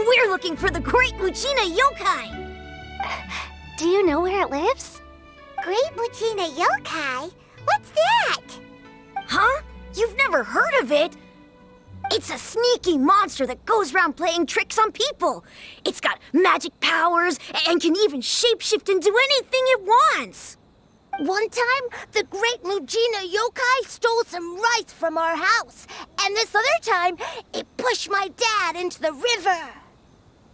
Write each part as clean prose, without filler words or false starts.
We're looking for the Great Muchina Yokai! Do you know where it lives? Great Muchina Yokai? What's that? Huh? You've never heard of it? It's a sneaky monster that goes around playing tricks on people. It's got magic powers and can even shapeshift into anything it wants. One time, the Great Muchina Yokai stole some rice from our house. And this other time, it pushed my dad into the river.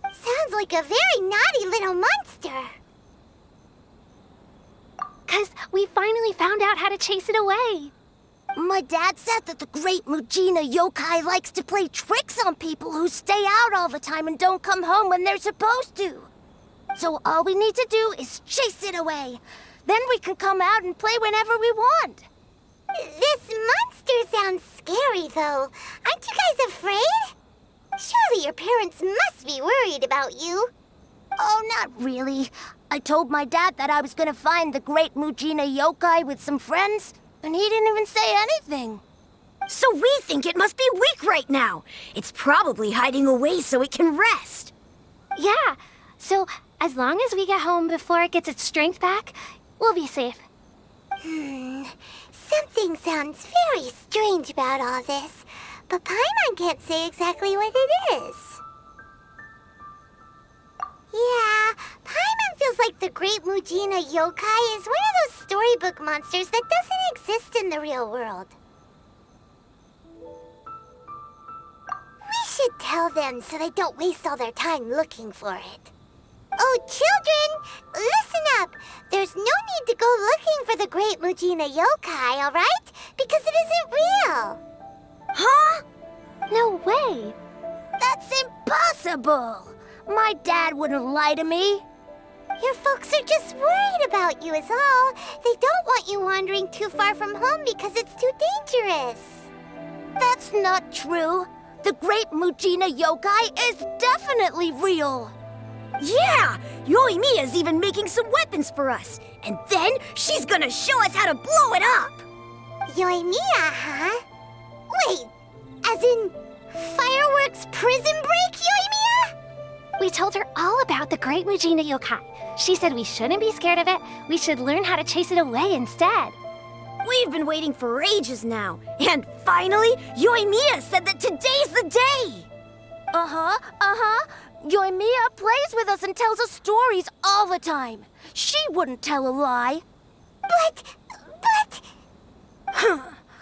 Sounds like a very naughty little monster. 'Cause we finally found out how to chase it away. My dad said that the Great Muchina Yokai likes to play tricks on people who stay out all the time and don't come home when they're supposed to. So all we need to do is chase it away. Then we can come out and play whenever we want. This monster sounds scary, though. Aren't you guys afraid? Surely your parents must be worried about you. Oh, not really. I told my dad that I was gonna find the Great Muchina Yokai with some friends, and he didn't even say anything. So we think it must be weak right now. It's probably hiding away so it can rest. Yeah, so as long as we get home before it gets its strength back, we'll be safe. Something sounds very strange about all this, but Paimon can't say exactly what it is. Yeah, Paimon feels like the Great Muchina Yokai is one of those storybook monsters that doesn't exist in the real world. We should tell them so they don't waste all their time looking for it. Oh, children, listen up. There's no need to go looking for the Great Muchina Yokai, all right? Because it isn't real. Huh? No way. That's impossible. My dad wouldn't lie to me. Your folks are just worried about you is all. They don't want you wandering too far from home because it's too dangerous. That's not true. The Great Muchina Yokai is definitely real. Yeah! Yoimiya's even making some weapons for us. And then she's gonna show us how to blow it up! Yoimiya, huh? Wait, as in fireworks prison break, Yoimiya? We told her all about the Great Muchina Yokai. She said we shouldn't be scared of it. We should learn how to chase it away instead. We've been waiting for ages now. And finally, Yoimiya said that today's the day! Yoimiya plays with us and tells us stories all the time. She wouldn't tell a lie. But...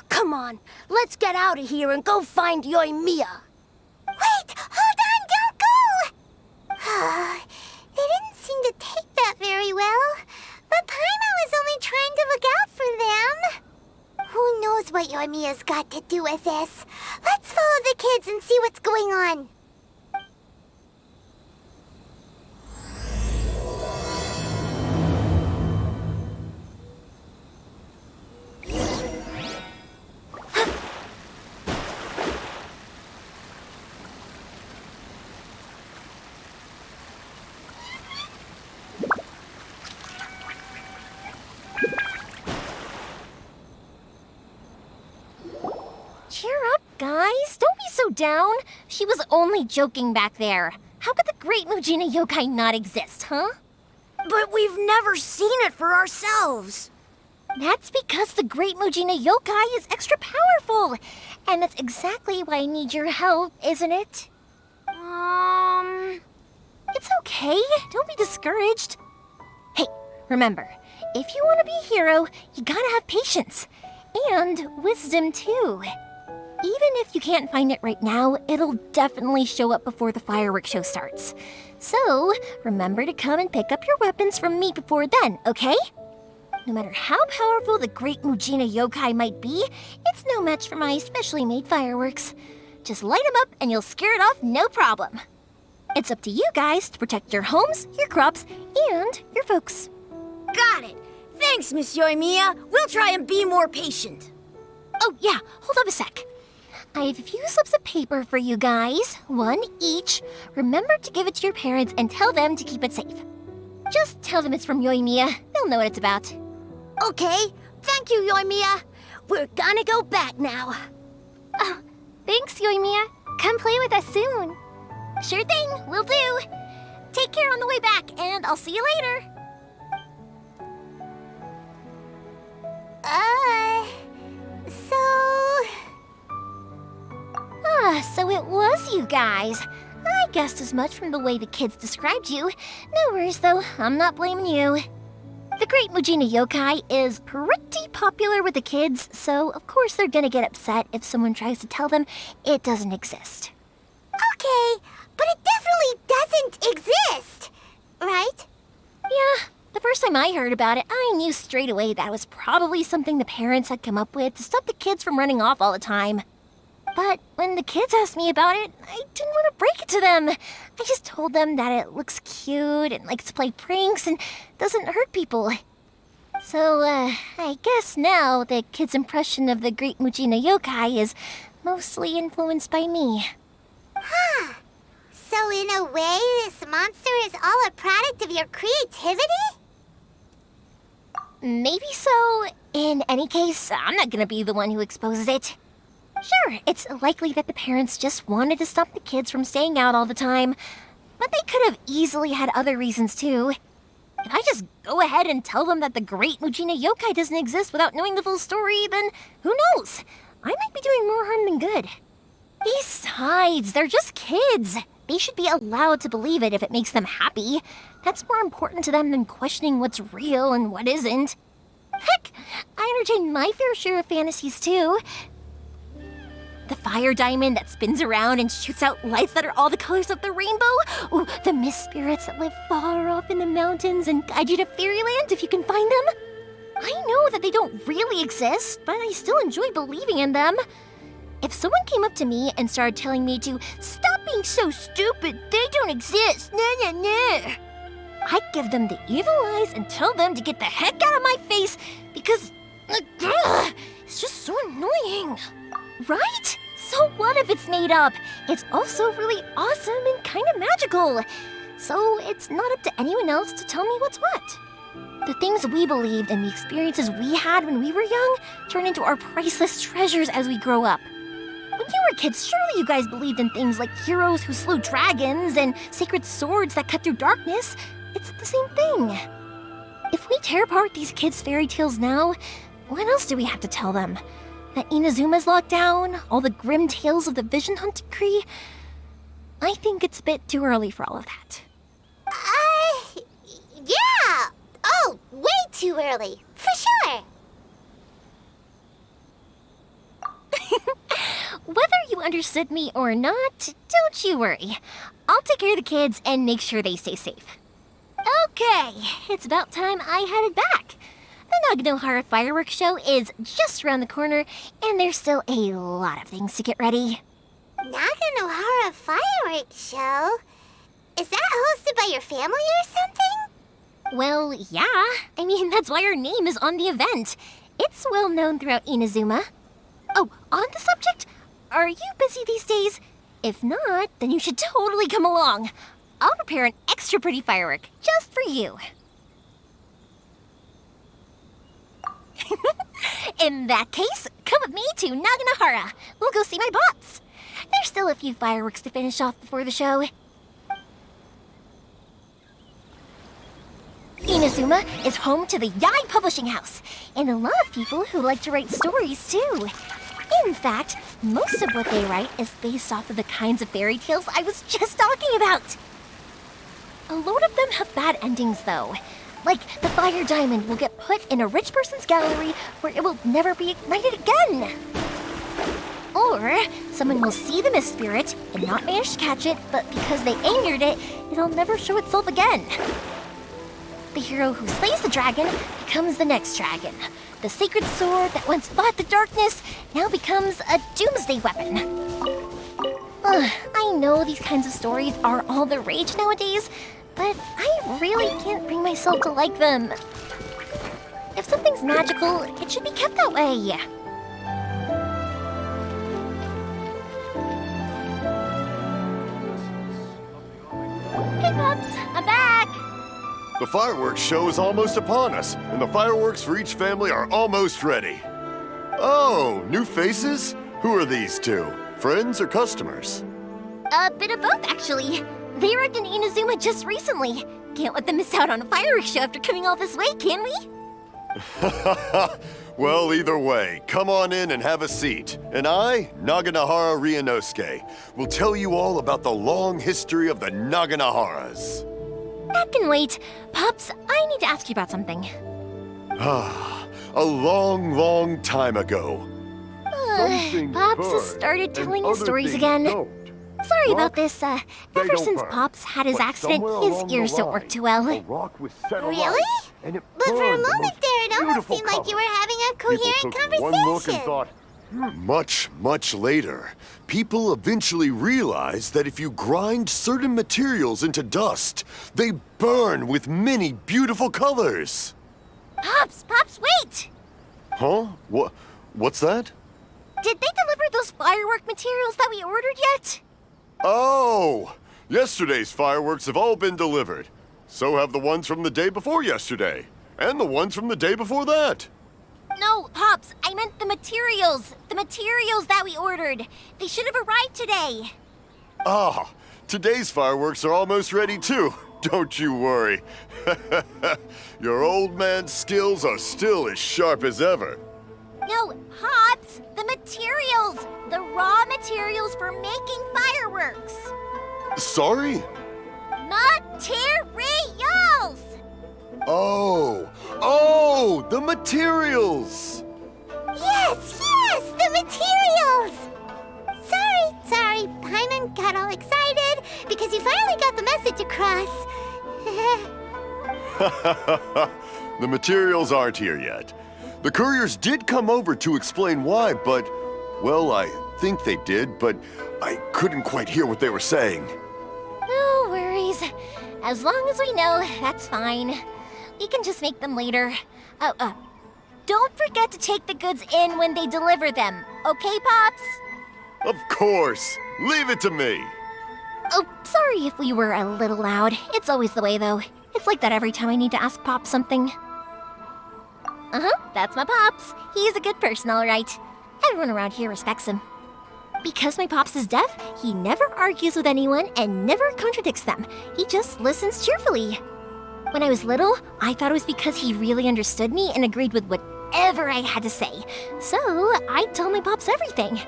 Come on, let's get out of here and go find Yoimiya. Wait, hold on, don't go! They didn't seem to take that very well. But Paimon was only trying to look out for them. Who knows what Yoimiya's got to do with this? Let's follow the kids and see what's going on. Cheer up, guys. Don't be so down. She was only joking back there. How could the Great Muchina Yokai not exist, huh? But we've never seen it for ourselves. That's because the Great Muchina Yokai is extra powerful. And that's exactly why I need your help, isn't it? It's okay. Don't be discouraged. Hey, remember, if you want to be a hero, you gotta have patience. And wisdom, too. Even if you can't find it right now, it'll definitely show up before the fireworks show starts. So, remember to come and pick up your weapons from me before then, okay? No matter how powerful the Great Muchina Yokai might be, it's no match for my specially made fireworks. Just light them up and you'll scare it off no problem. It's up to you guys to protect your homes, your crops, and your folks. Got it. Thanks, Miss Yoimiya. We'll try and be more patient. Oh, yeah, hold up a sec. I have a few slips of paper for you guys, one each. Remember to give it to your parents and tell them to keep it safe. Just tell them it's from Yoimiya. They'll know what it's about. Okay, thank you, Yoimiya. We're gonna go back now. Oh, thanks, Yoimiya. Come play with us soon. Sure thing, will do. Take care on the way back, and I'll see you later. So it was you guys. I guessed as much from the way the kids described you. No worries, though. I'm not blaming you. The Great Mujina Yokai is pretty popular with the kids, so of course they're gonna get upset if someone tries to tell them it doesn't exist. Okay, but it definitely doesn't exist, right? Yeah, the first time I heard about it, I knew straight away that was probably something the parents had come up with to stop the kids from running off all the time. But when the kids asked me about it, I didn't want to break it to them. I just told them that it looks cute and likes to play pranks and doesn't hurt people. So, I guess now the kids' impression of the Great Mujina Yokai is mostly influenced by me. Huh. So in a way, this monster is all a product of your creativity? Maybe so. In any case, I'm not gonna be the one who exposes it. Sure, it's likely that the parents just wanted to stop the kids from staying out all the time, but they could have easily had other reasons too. If I just go ahead and tell them that the Great Mujina Yokai doesn't exist without knowing the full story, then who knows? I might be doing more harm than good. Besides, they're just kids. They should be allowed to believe it if it makes them happy. That's more important to them than questioning what's real and what isn't. Heck, I entertain my fair share of fantasies too. The fire diamond that spins around and shoots out lights that are all the colors of the rainbow. Ooh, the mist spirits that live far off in the mountains and guide you to fairyland if you can find them. I know that they don't really exist, but I still enjoy believing in them. If someone came up to me and started telling me to stop being so stupid, they don't exist, nah. I'd give them the evil eyes and tell them to get the heck out of my face because, it's just so annoying. Right? So what if it's made up? It's also really awesome and kind of magical. So it's not up to anyone else to tell me what's what. The things we believed and the experiences we had when we were young turn into our priceless treasures as we grow up. When you were kids, surely you guys believed in things like heroes who slew dragons and sacred swords that cut through darkness. It's the same thing. If we tear apart these kids' fairy tales now, what else do we have to tell them? That Inazuma's locked down, all the grim tales of the Vision Hunt decree? I think it's a bit too early for all of that. Yeah! Oh, way too early, for sure! Whether you understood me or not, don't you worry. I'll take care of the kids and make sure they stay safe. Okay, it's about time I headed back. The Naganohara fireworks show is just around the corner, and there's still a lot of things to get ready. Naganohara fireworks show? Is that hosted by your family or something? Well, yeah. I mean, that's why our name is on the event. It's well known throughout Inazuma. Oh, on the subject, are you busy these days? If not, then you should totally come along. I'll prepare an extra pretty firework just for you. In that case, come with me to Naganohara. We'll go see my bots. There's still a few fireworks to finish off before the show. Inazuma is home to the Yai Publishing House, and a lot of people who like to write stories too. In fact, most of what they write is based off of the kinds of fairy tales I was just talking about. A lot of them have bad endings though. Like, the fire diamond will get put in a rich person's gallery where it will never be ignited again. Or, someone will see the mist spirit and not manage to catch it, but because they angered it, it'll never show itself again. The hero who slays the dragon becomes the next dragon. The sacred sword that once fought the darkness now becomes a doomsday weapon. I know these kinds of stories are all the rage nowadays, but I really can't bring myself to like them. If something's magical, it should be kept that way. Hey, Pops, I'm back! The fireworks show is almost upon us, and the fireworks for each family are almost ready. Oh, new faces? Who are these two? Friends or customers? A bit of both, actually. They arrived in Inazuma just recently. Can't let them miss out on a fireworks show after coming all this way, can we? Well, either way, come on in and have a seat. And I, Naganahara Ryunosuke, will tell you all about the long history of the Naganaharas. That can wait. Pops, I need to ask you about something. A long, long time ago. Pops has started telling his stories again. Sorry about this. Ever since Pops had his accident, his ears don't work too well. Really? But for a moment there, it almost seemed like you were having a coherent conversation. Much, much later, people eventually realized that if you grind certain materials into dust, they burn with many beautiful colors. Pops, wait! Huh? What's that? Did they deliver those firework materials that we ordered yet? Oh! Yesterday's fireworks have all been delivered. So have the ones from the day before yesterday. And the ones from the day before that. No, Pops, I meant the materials. The materials that we ordered. They should have arrived today. Ah, today's fireworks are almost ready too. Don't you worry. Your old man's skills are still as sharp as ever. No, Pops, the materials. The raw materials for making fireworks. Sorry? Materials! Oh, the materials! Yes, the materials! Sorry, Paimon got all excited because you finally got the message across. The materials aren't here yet. The couriers did come over to explain why, but, well, I think they did, but I couldn't quite hear what they were saying. No worries. As long as we know, that's fine. We can just make them later. Don't forget to take the goods in when they deliver them, okay, Pops? Of course. Leave it to me. Oh, sorry if we were a little loud. It's always the way, though. It's like that every time I need to ask Pops something. That's my Pops. He's a good person, all right. Everyone around here respects him. Because my Pops is deaf, he never argues with anyone and never contradicts them. He just listens cheerfully. When I was little, I thought it was because he really understood me and agreed with whatever I had to say. So I'd tell my Pops everything.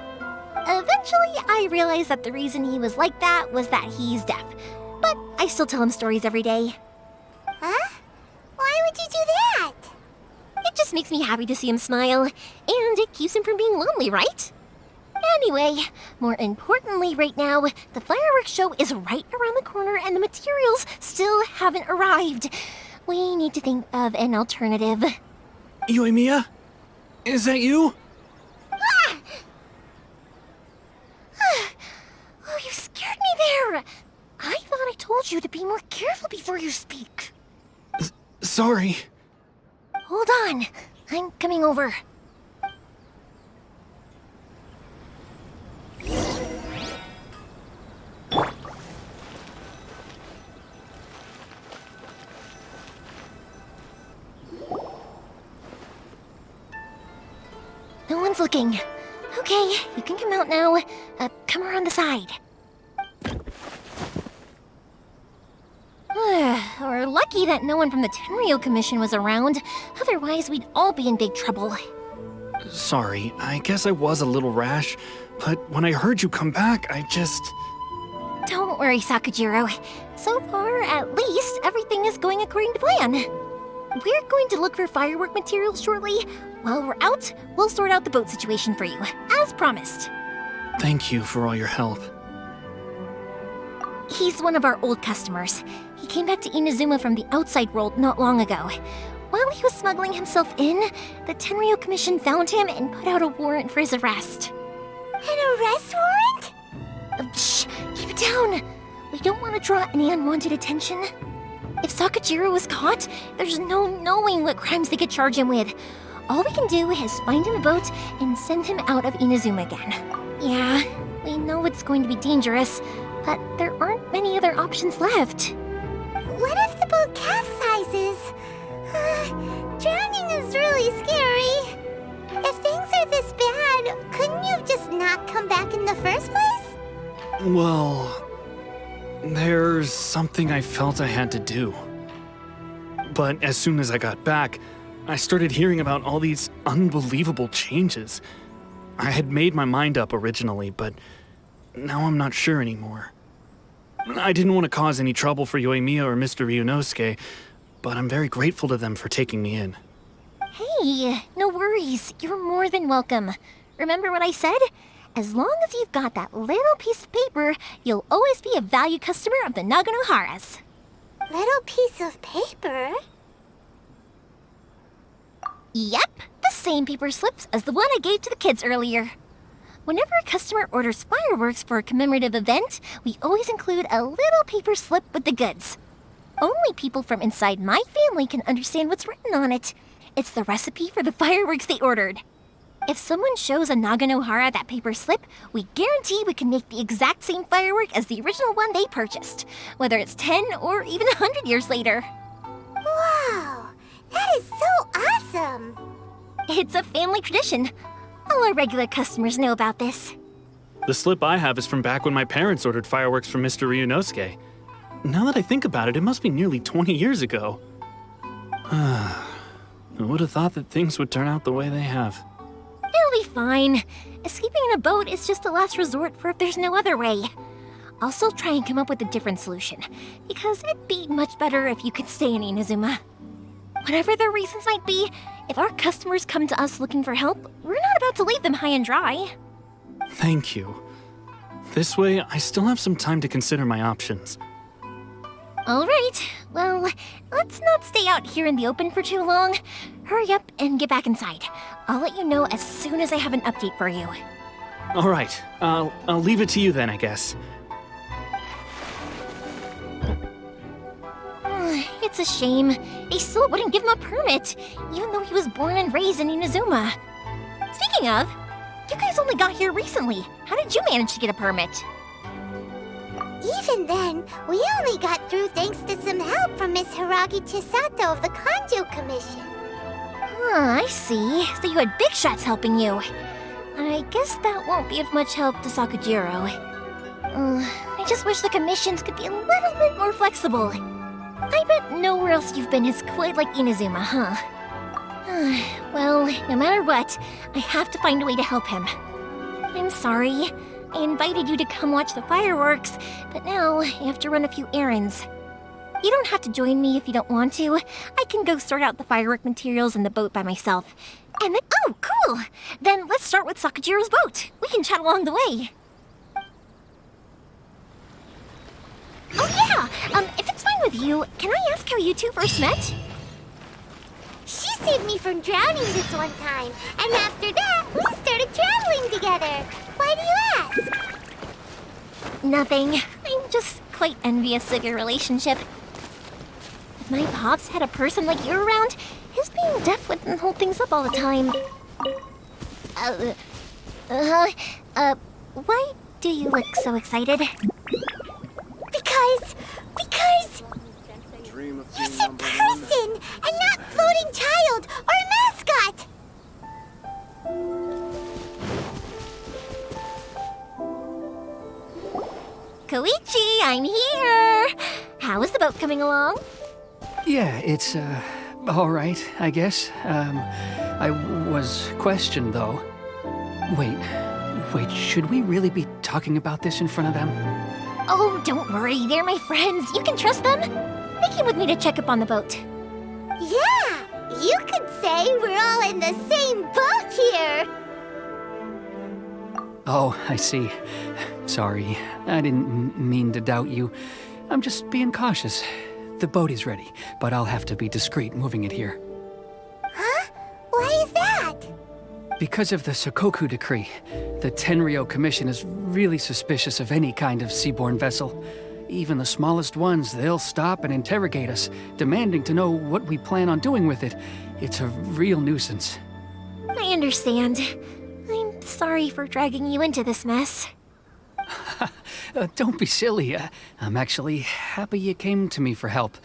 Eventually, I realized that the reason he was like that was that he's deaf. But I still tell him stories every day. Huh? Why would you do that? It just makes me happy to see him smile, and it keeps him from being lonely, right? Anyway, more importantly right now, the fireworks show is right around the corner and the materials still haven't arrived. We need to think of an alternative. Yoimiya? Is that you? Oh, you scared me there! I thought I told you to be more careful before you speak. Sorry. Hold on, I'm coming over. No one's looking. Okay, you can come out now. Come around the side. We're lucky that no one from the Tenryo Commission was around. Otherwise, we'd all be in big trouble. Sorry, I guess I was a little rash, but when I heard you come back, I just... Don't worry, Sakujiro. So far, at least, everything is going according to plan. We're going to look for firework materials shortly. While we're out, we'll sort out the boat situation for you, as promised. Thank you for all your help. He's one of our old customers. He came back to Inazuma from the outside world not long ago. While he was smuggling himself in, the Tenryo Commission found him and put out a warrant for his arrest. An arrest warrant? Shh! Keep it down! We don't want to draw any unwanted attention. If Sakujiro was caught, there's no knowing what crimes they could charge him with. All we can do is find him a boat and send him out of Inazuma again. Yeah, we know it's going to be dangerous, but there aren't many other options left. What if the boat capsizes? Drowning is really scary. If things are this bad, couldn't you have just not come back in the first place? Well, there's something I felt I had to do. But as soon as I got back, I started hearing about all these unbelievable changes. I had made my mind up originally, but now I'm not sure anymore. I didn't want to cause any trouble for Yoimiya or Mr. Ryunosuke, but I'm very grateful to them for taking me in. Hey, no worries. You're more than welcome. Remember what I said? As long as you've got that little piece of paper, you'll always be a valued customer of the Naganoharas. Little piece of paper? Yep, the same paper slips as the one I gave to the kids earlier. Whenever a customer orders fireworks for a commemorative event, we always include a little paper slip with the goods. Only people from inside my family can understand what's written on it. It's the recipe for the fireworks they ordered. If someone shows a Naganohara that paper slip, we guarantee we can make the exact same firework as the original one they purchased, whether it's 10 or even 100 years later. Wow, that is so awesome! It's a family tradition. All our regular customers know about this. The slip I have is from back when my parents ordered fireworks from Mr. Ryunosuke. Now that I think about it, it must be nearly 20 years ago. I would have thought that things would turn out the way they have. It'll be fine. Escaping in a boat is just a last resort for if there's no other way. I'll still try and come up with a different solution, because it'd be much better if you could stay in Inazuma. Whatever their reasons might be, if our customers come to us looking for help, we're not about to leave them high and dry. Thank you. This way, I still have some time to consider my options. All right, well, let's not stay out here in the open for too long. Hurry up and get back inside. I'll let you know as soon as I have an update for you. All right, I'll leave it to you then, I guess. It's a shame. They still wouldn't give him a permit, even though he was born and raised in Inazuma. Speaking of, you guys only got here recently. How did you manage to get a permit? Even then, we only got through thanks to some help from Miss Hiragi Chisato of the Kanjo Commission. I see. So you had big shots helping you. I guess that won't be of much help to Sakujiro. I just wish the commissions could be a little bit more flexible. I bet nowhere else you've been is quite like Inazuma, huh? Well, no matter what, I have to find a way to help him. I'm sorry. I invited you to come watch the fireworks, but now I have to run a few errands. You don't have to join me if you don't want to. I can go sort out the firework materials in the boat by myself. And then, oh, cool! Then let's start with Sakujiro's boat. We can chat along the way. Oh yeah! If it's fine with you, can I ask how you two first met? She saved me from drowning this one time, and after that, we started traveling together. Why do you ask? Nothing. I'm just quite envious of your relationship. If my pops had a person like you around, his being deaf wouldn't hold things up all the time. Why do you look so excited? Because you said person and not floating child or mascot. Koichi, I'm here! How is the boat coming along? Yeah, it's, all right, I guess. I was questioned, though. Wait, should we really be talking about this in front of them? Oh, don't worry, they're my friends. You can trust them. They came with me to check up on the boat. Yeah, you could say we're all in the same boat here. Oh, I see. Sorry, I didn't mean to doubt you. I'm just being cautious. The boat is ready, but I'll have to be discreet moving it here. Huh? Why is that? Because of the Sokoku decree, the Tenryo Commission is really suspicious of any kind of seaborne vessel. Even the smallest ones, they'll stop and interrogate us, demanding to know what we plan on doing with it. It's a real nuisance. I understand. I'm sorry for dragging you into this mess. Don't be silly. I'm actually happy you came to me for help.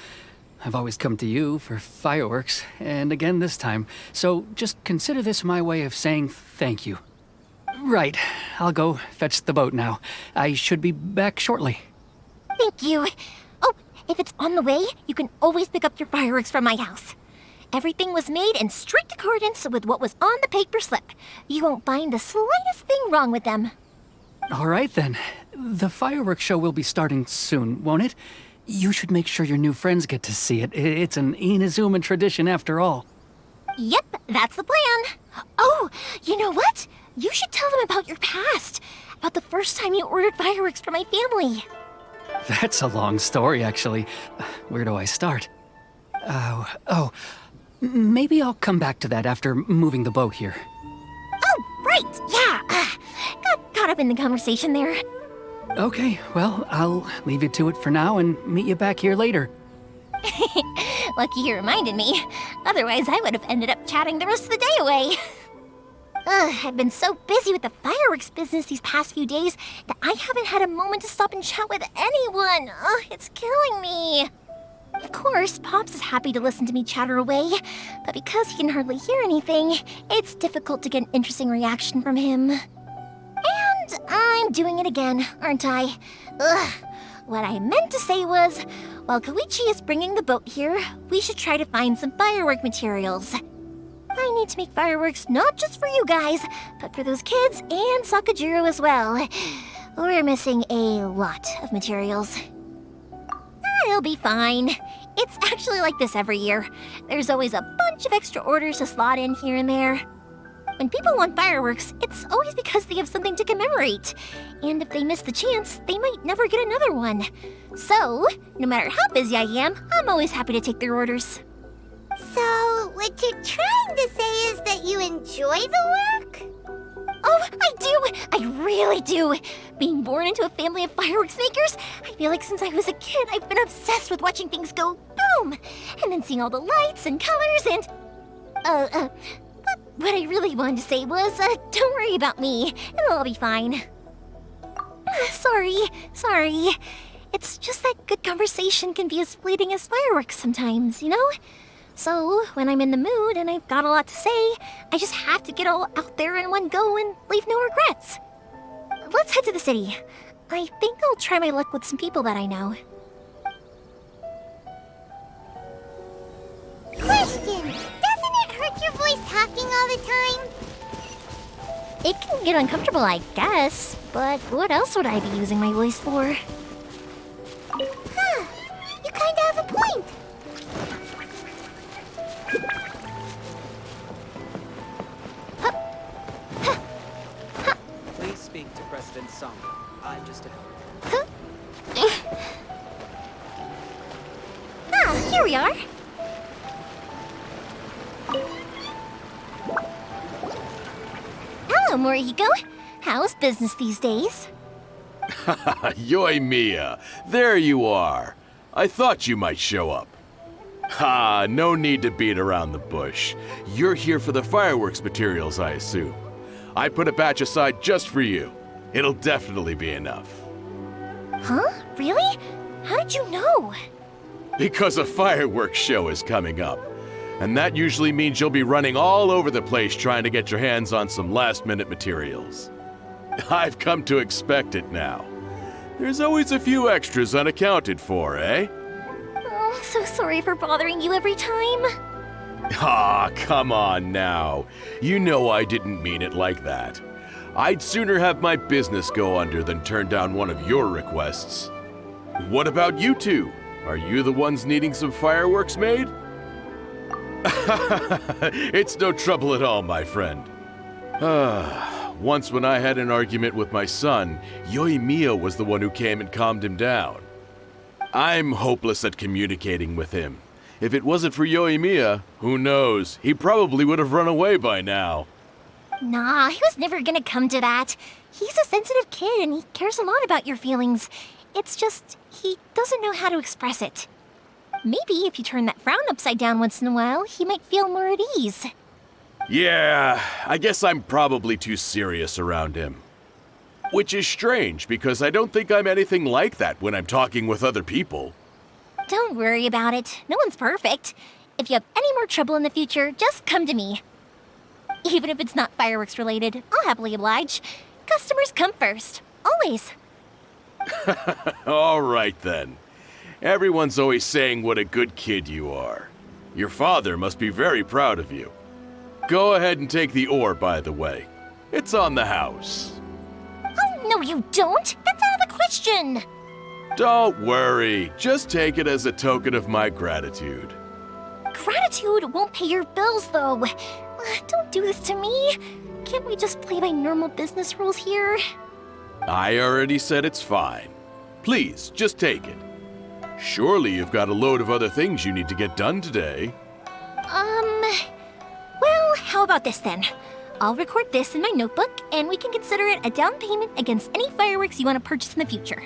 I've always come to you for fireworks, and again this time. So just consider this my way of saying thank you. Right. I'll go fetch the boat now. I should be back shortly. Thank you. Oh, if it's on the way, you can always pick up your fireworks from my house. Everything was made in strict accordance with what was on the paper slip. You won't find the slightest thing wrong with them. All right, then. The fireworks show will be starting soon, won't it? You should make sure your new friends get to see it. It's an Inazuma tradition after all. Yep, that's the plan. Oh, you know what? You should tell them about your past. About the first time you ordered fireworks for my family. That's a long story, actually. Where do I start? Maybe I'll come back to that after moving the boat here. Oh, right, yeah. Got caught up in the conversation there. Okay, well, I'll leave you to it for now and meet you back here later. Lucky you reminded me. Otherwise, I would have ended up chatting the rest of the day away. I've been so busy with the fireworks business these past few days that I haven't had a moment to stop and chat with anyone. It's killing me. Of course, Pops is happy to listen to me chatter away, but because he can hardly hear anything, it's difficult to get an interesting reaction from him. And I'm doing it again, aren't I? What I meant to say was, while Koichi is bringing the boat here, we should try to find some firework materials. I need to make fireworks not just for you guys, but for those kids and Sakajiro as well. We're missing a lot of materials. It'll be fine. It's actually like this every year. There's always a bunch of extra orders to slot in here and there. When people want fireworks, it's always because they have something to commemorate. And if they miss the chance, they might never get another one. So, no matter how busy I am, I'm always happy to take their orders. So, what you're trying to say is that you enjoy the work? Oh, I do! I really do! Being born into a family of fireworks makers, I feel like since I was a kid, I've been obsessed with watching things go boom! And then seeing all the lights and colors and... But what I really wanted to say was, don't worry about me. It'll all be fine. Sorry. It's just that good conversation can be as fleeting as fireworks sometimes, you know? So, when I'm in the mood and I've got a lot to say, I just have to get all out there in one go and leave no regrets. Let's head to the city. I think I'll try my luck with some people that I know. Question! Doesn't it hurt your voice talking all the time? It can get uncomfortable, I guess, but what else would I be using my voice for? Huh. You kinda have a point. Please speak to President Song. I'm just a helper. Here we are. Hello, Morihiko. How's business these days? Yoimiya, there you are. I thought you might show up. Ha, no need to beat around the bush. You're here for the fireworks materials, I assume. I put a batch aside just for you. It'll definitely be enough. Huh? Really? How did you know? Because a fireworks show is coming up. And that usually means you'll be running all over the place trying to get your hands on some last-minute materials. I've come to expect it now. There's always a few extras unaccounted for, eh? Oh, so sorry for bothering you every time. Ah, come on now. You know I didn't mean it like that. I'd sooner have my business go under than turn down one of your requests. What about you two? Are you the ones needing some fireworks made? It's no trouble at all, my friend. Once when I had an argument with my son, Yoimiya was the one who came and calmed him down. I'm hopeless at communicating with him. If it wasn't for Yoimiya, who knows, he probably would have run away by now. Nah, he was never gonna come to that. He's a sensitive kid and he cares a lot about your feelings. It's just, he doesn't know how to express it. Maybe if you turn that frown upside down once in a while, he might feel more at ease. Yeah, I guess I'm probably too serious around him. Which is strange, because I don't think I'm anything like that when I'm talking with other people. Don't worry about it. No one's perfect. If you have any more trouble in the future, just come to me. Even if it's not fireworks related, I'll happily oblige. Customers come first. Always. All right then. Everyone's always saying what a good kid you are. Your father must be very proud of you. Go ahead and take the ore, by the way. It's on the house. Oh, no you don't! That's out of the question! Don't worry. Just take it as a token of my gratitude. Gratitude won't pay your bills, though. Don't do this to me. Can't we just play by normal business rules here? I already said it's fine. Please, just take it. Surely you've got a load of other things you need to get done today. Well, how about this then? I'll record this in my notebook, and we can consider it a down payment against any fireworks you want to purchase in the future.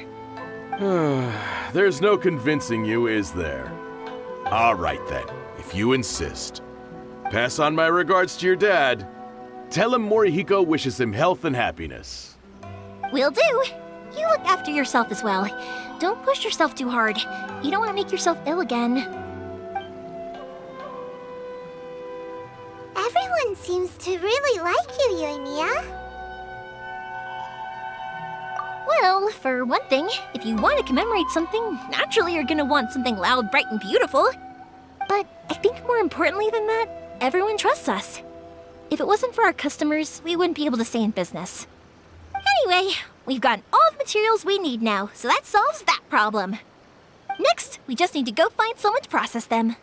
There's no convincing you, is there? All right then, if you insist. Pass on my regards to your dad. Tell him Morihiko wishes him health and happiness. Will do. You look after yourself as well. Don't push yourself too hard. You don't want to make yourself ill again. Everyone seems to really like you, Yoimiya. Well, for one thing, if you want to commemorate something, naturally you're gonna want something loud, bright, and beautiful. But I think more importantly than that, everyone trusts us. If it wasn't for our customers, we wouldn't be able to stay in business. Anyway, we've gotten all the materials we need now, so that solves that problem. Next, we just need to go find someone to process them.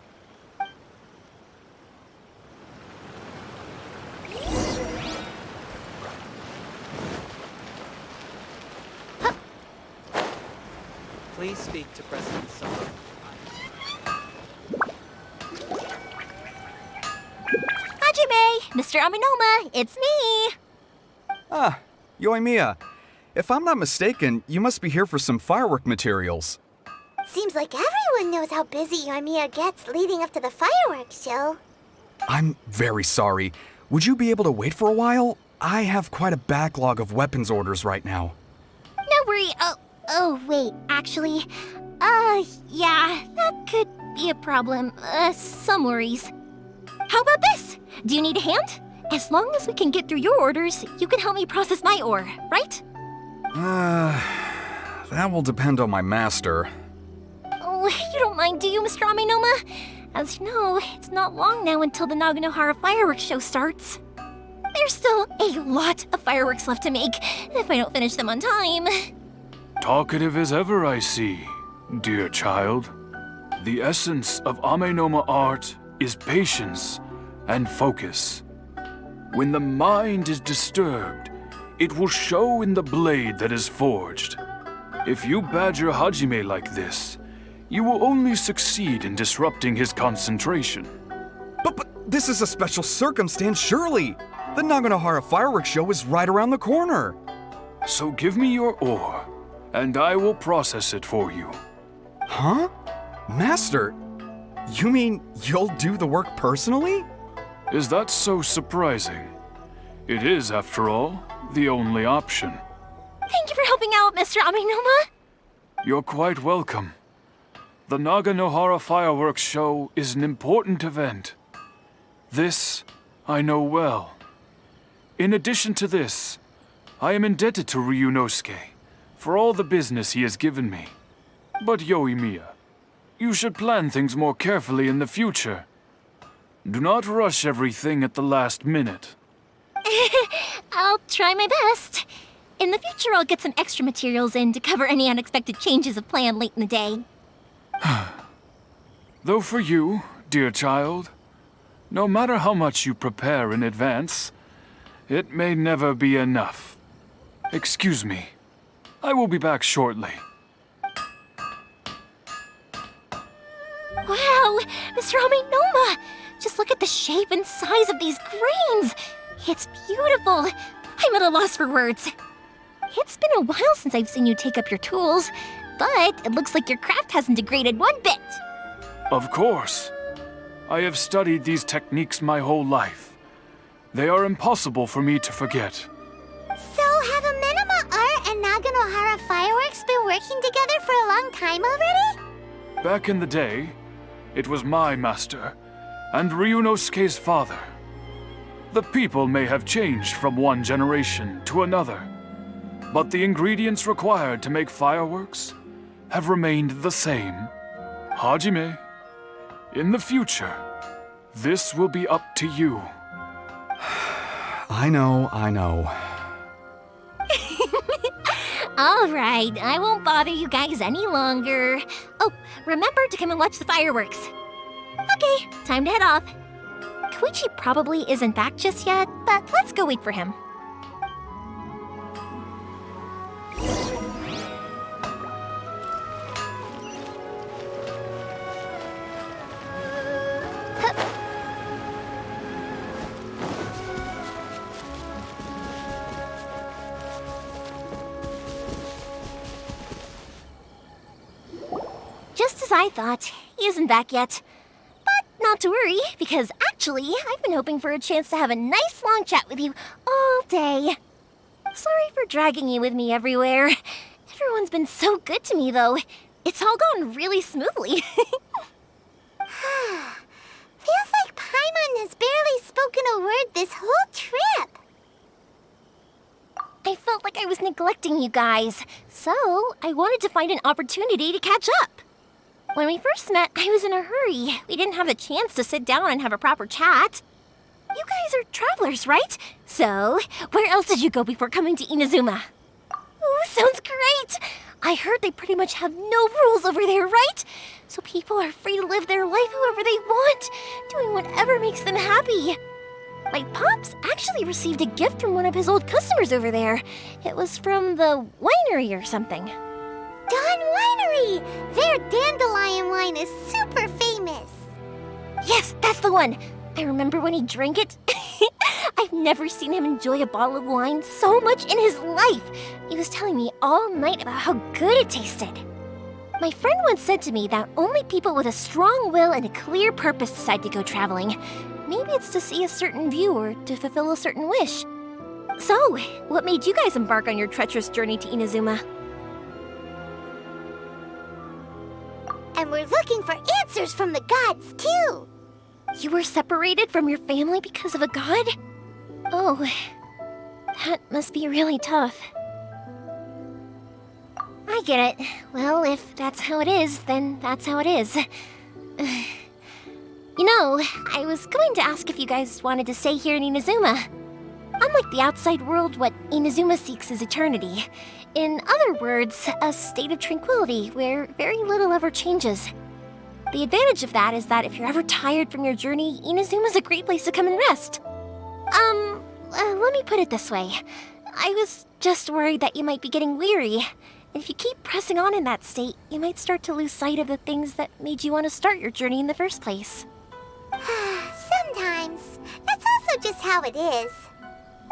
Please speak to President Song. Hajime! Mr. Aminoma, it's me! Ah, Yoimiya. If I'm not mistaken, you must be here for some firework materials. Seems like everyone knows how busy Yoimiya gets leading up to the fireworks show. I'm very sorry. Would you be able to wait for a while? I have quite a backlog of weapons orders right now. No worry. Oh, wait, actually, yeah, that could be a problem. Some worries. How about this? Do you need a hand? As long as we can get through your orders, you can help me process my ore, right? That will depend on my master. Oh, you don't mind, do you, Mr. Aminoma? As you know, it's not long now until the Naganohara fireworks show starts. There's still a lot of fireworks left to make, if I don't finish them on time. Talkative as ever, I see, dear child. The essence of Amenoma art is patience and focus. When the mind is disturbed, it will show in the blade that is forged. If you badger Hajime like this, you will only succeed in disrupting his concentration. But this is a special circumstance, surely. The Naganohara fireworks show is right around the corner. So give me your ore, and I will process it for you. Huh? Master, you mean you'll do the work personally? Is that so surprising? It is, after all, the only option. Thank you for helping out, Mr. Aminoma. You're quite welcome. The Naganohara fireworks show is an important event. This I know well. In addition to this, I am indebted to Ryunosuke for all the business he has given me. But Yoimiya, you should plan things more carefully in the future. Do not rush everything at the last minute. I'll try my best. In the future, I'll get some extra materials in to cover any unexpected changes of plan late in the day. Though for you, dear child, no matter how much you prepare in advance, it may never be enough. Excuse me. I will be back shortly. Wow, Mr. Aminoma! Just look at the shape and size of these grains! It's beautiful! I'm at a loss for words. It's been a while since I've seen you take up your tools, but it looks like your craft hasn't degraded one bit. Of course. I have studied these techniques my whole life. They are impossible for me to forget. So have Amenoma Art and Naganohara Fireworks been working together for a long time already? Back in the day, it was my master and Ryunosuke's father. The people may have changed from one generation to another, but the ingredients required to make fireworks have remained the same. Hajime, in the future, this will be up to you. I know. All right, I won't bother you guys any longer. Oh, remember to come and watch the fireworks. Okay, time to head off. Koichi probably isn't back just yet, but let's go wait for him. Just as I thought, he isn't back yet. But not to worry, because actually, I've been hoping for a chance to have a nice long chat with you all day. Sorry for dragging you with me everywhere. Everyone's been so good to me, though. It's all gone really smoothly. Feels like Paimon has barely spoken a word this whole trip. I felt like I was neglecting you guys, so I wanted to find an opportunity to catch up. When we first met, I was in a hurry. We didn't have a chance to sit down and have a proper chat. You guys are travelers, right? So, where else did you go before coming to Inazuma? Ooh, sounds great! I heard they pretty much have no rules over there, right? So people are free to live their life however they want, doing whatever makes them happy. My pops actually received a gift from one of his old customers over there. It was from the winery or something. Dawn Winery! Their dandelion wine is super famous. Yes, that's the one. I remember when he drank it. I've never seen him enjoy a bottle of wine so much in his life. He was telling me all night about how good it tasted. My friend once said to me that only people with a strong will and a clear purpose decide to go traveling. Maybe it's to see a certain view or to fulfill a certain wish. So, what made you guys embark on your treacherous journey to Inazuma? And we're looking for answers from the gods, too. You were separated from your family because of a god? Oh, that must be really tough. I get it. Well, if that's how it is, then that's how it is. You know, I was going to ask if you guys wanted to stay here in Inazuma. Unlike the outside world, what Inazuma seeks is eternity. In other words, a state of tranquility where very little ever changes. The advantage of that is that if you're ever tired from your journey, Inazuma's a great place to come and rest. Let me put it this way. I was just worried that you might be getting weary. And if you keep pressing on in that state, you might start to lose sight of the things that made you want to start your journey in the first place. Sometimes. That's also just how it is.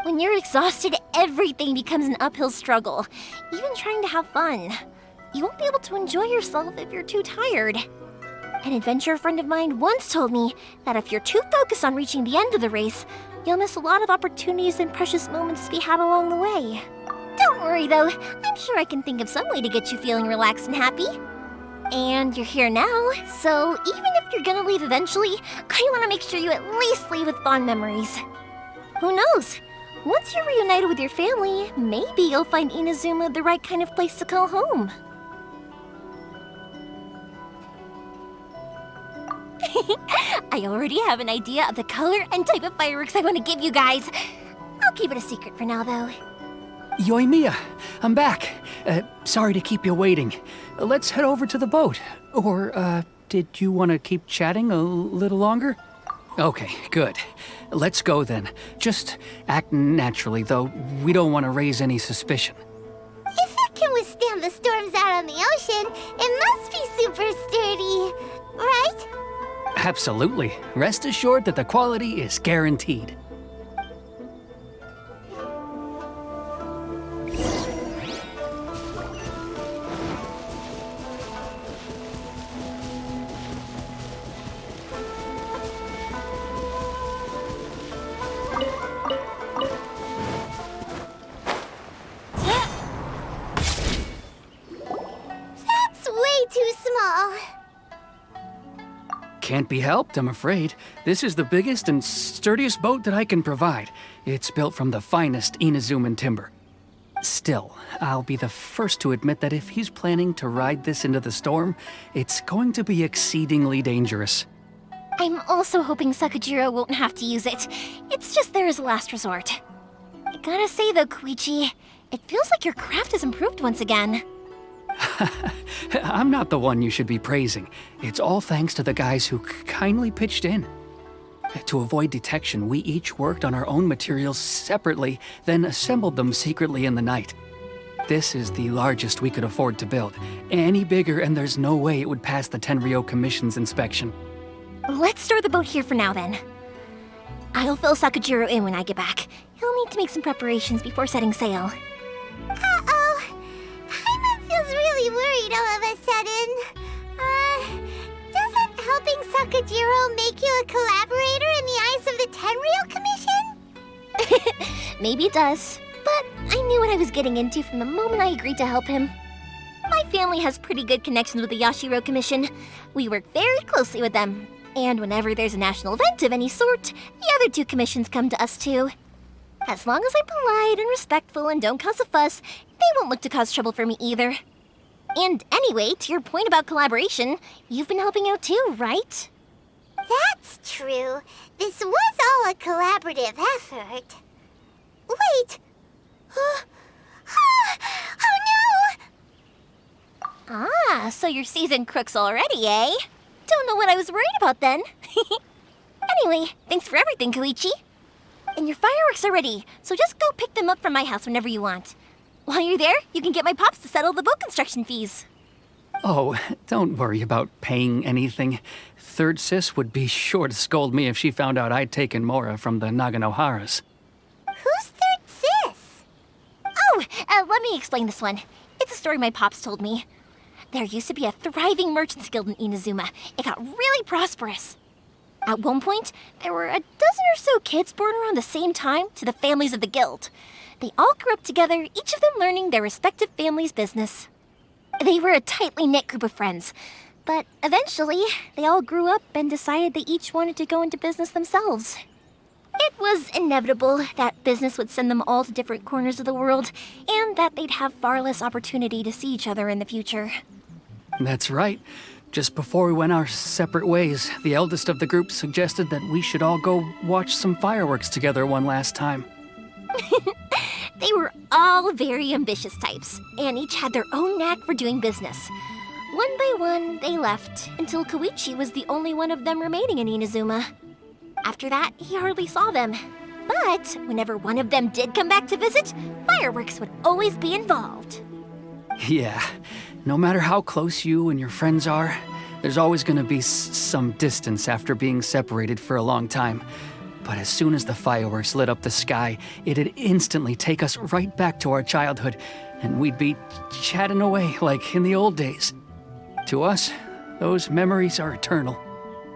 When you're exhausted, everything becomes an uphill struggle, even trying to have fun. You won't be able to enjoy yourself if you're too tired. An adventurer friend of mine once told me that if you're too focused on reaching the end of the race, you'll miss a lot of opportunities and precious moments to be had along the way. Don't worry though, I'm sure I can think of some way to get you feeling relaxed and happy. And you're here now, so even if you're gonna leave eventually, I want to make sure you at least leave with fond memories. Who knows? Once you're reunited with your family, maybe you'll find Inazuma the right kind of place to call home. I already have an idea of the color and type of fireworks I want to give you guys. I'll keep it a secret for now, though. Yoimiya, I'm back. Sorry to keep you waiting. Let's head over to the boat. Or, did you want to keep chatting a little longer? Okay, good. Let's go then. Just act naturally, though we don't want to raise any suspicion. If it can withstand the storms out on the ocean, it must be super sturdy, right? Absolutely. Rest assured that the quality is guaranteed. can't be helped, I'm afraid. This is the biggest and sturdiest boat that I can provide. It's built from the finest Inazuman timber. Still, I'll be the first to admit that if he's planning to ride this into the storm, it's going to be exceedingly dangerous. I'm also hoping Sakajiro won't have to use it. It's just there as a last resort. I gotta say though, Koichi, it feels like your craft has improved once again. I'm not the one you should be praising. It's all thanks to the guys who kindly pitched in. To avoid detection, we each worked on our own materials separately, then assembled them secretly in the night. This is the largest we could afford to build. Any bigger and there's no way it would pass the Tenryou Commission's inspection. Let's store the boat here for now then. I'll fill Sakajiro in when I get back. He'll need to make some preparations before setting sail. Uh-oh. Paimon feels really worried all of a sudden. Doesn't helping Sakajiro make you a collaborator in the eyes of the Tenryou Commission? Maybe it does, but I knew what I was getting into from the moment I agreed to help him. My family has pretty good connections with the Yashiro Commission. We work very closely with them. And whenever there's a national event of any sort, the other two commissions come to us too. As long as I'm polite and respectful and don't cause a fuss, they won't look to cause trouble for me either. And anyway, to your point about collaboration, you've been helping out too, right? That's true. This was all a collaborative effort. Wait! Oh no! Ah, so you're seasoned crooks already, eh? Don't know what I was worried about then. Anyway, thanks for everything, Koichi. And your fireworks are ready, so just go pick them up from my house whenever you want. While you're there, you can get my pops to settle the boat construction fees. Oh, don't worry about paying anything. Third Sis would be sure to scold me if she found out I'd taken Mora from the Naganoharas. Who's Third Sis? Oh, let me explain this one. It's a story my pops told me. There used to be a thriving merchants guild in Inazuma. It got really prosperous. At one point, there were a dozen or so kids born around the same time to the families of the guild. They all grew up together, each of them learning their respective family's business. They were a tightly knit group of friends, but eventually, they all grew up and decided they each wanted to go into business themselves. It was inevitable that business would send them all to different corners of the world, and that they'd have far less opportunity to see each other in the future. That's right. Just before we went our separate ways, the eldest of the group suggested that we should all go watch some fireworks together one last time. They were all very ambitious types, and each had their own knack for doing business. One by one, they left, until Koichi was the only one of them remaining in Inazuma. After that, he hardly saw them. But whenever one of them did come back to visit, fireworks would always be involved. Yeah, no matter how close you and your friends are, there's always gonna be some distance after being separated for a long time. But as soon as the fireworks lit up the sky, it'd instantly take us right back to our childhood, and we'd be chatting away like in the old days. To us, those memories are eternal.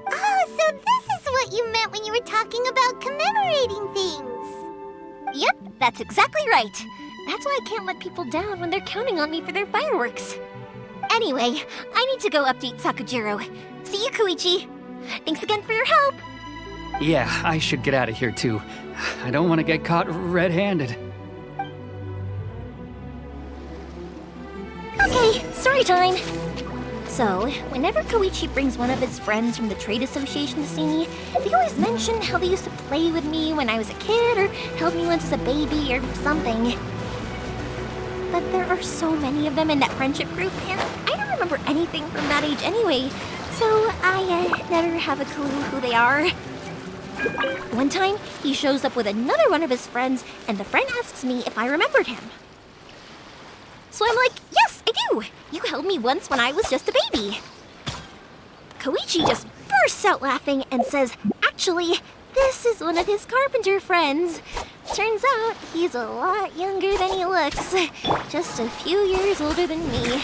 Oh, so this is what you meant when you were talking about commemorating things. Yep, that's exactly right. That's why I can't let people down when they're counting on me for their fireworks. Anyway, I need to go update Sakajiro. See you, Koichi. Thanks again for your help. Yeah, I should get out of here too. I don't want to get caught red-handed. Okay, story time. So, whenever Koichi brings one of his friends from the trade association to see me, they always mention how they used to play with me when I was a kid or held me once as a baby or something. But there are so many of them in that friendship group, and I don't remember anything from that age anyway, so I never have a clue who they are. One time, he shows up with another one of his friends, and the friend asks me if I remembered him. So I'm like, yes, I do! You held me once when I was just a baby. Koichi just bursts out laughing and says, actually, this is one of his carpenter friends. Turns out he's a lot younger than he looks. Just a few years older than me.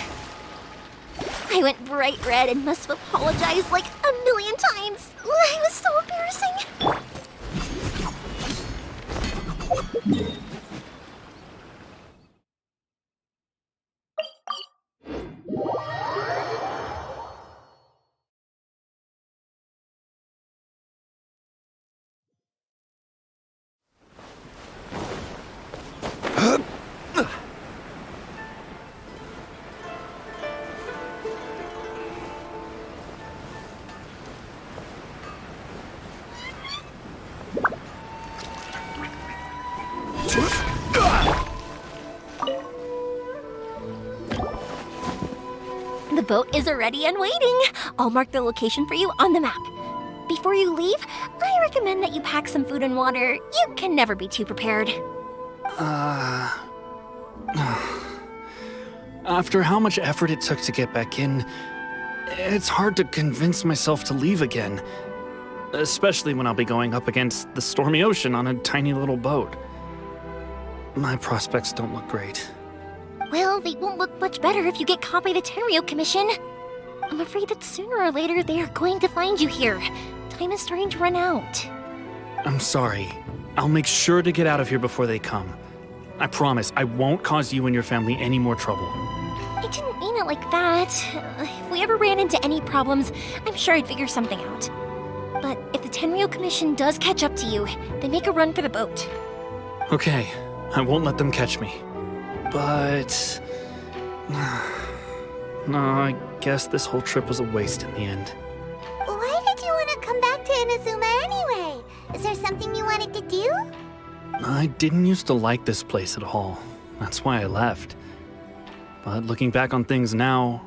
I went bright red and must have apologized like a million times. It was so embarrassing. The boat is ready and waiting. I'll mark the location for you on the map. Before you leave, I recommend that you pack some food and water. You can never be too prepared. After how much effort it took to get back in, it's hard to convince myself to leave again. Especially when I'll be going up against the stormy ocean on a tiny little boat. My prospects don't look great. Well, they won't look much better if you get caught by the Tenryou Commission. I'm afraid that sooner or later they are going to find you here. Time is starting to run out. I'm sorry. I'll make sure to get out of here before they come. I promise I won't cause you and your family any more trouble. I didn't mean it like that. If we ever ran into any problems, I'm sure I'd figure something out. But if the Tenryou Commission does catch up to you, then make a run for the boat. Okay, I won't let them catch me. But... no, I guess this whole trip was a waste in the end. Why did you want to come back to Inazuma anyway? Is there something you wanted to do? I didn't used to like this place at all. That's why I left. But looking back on things now,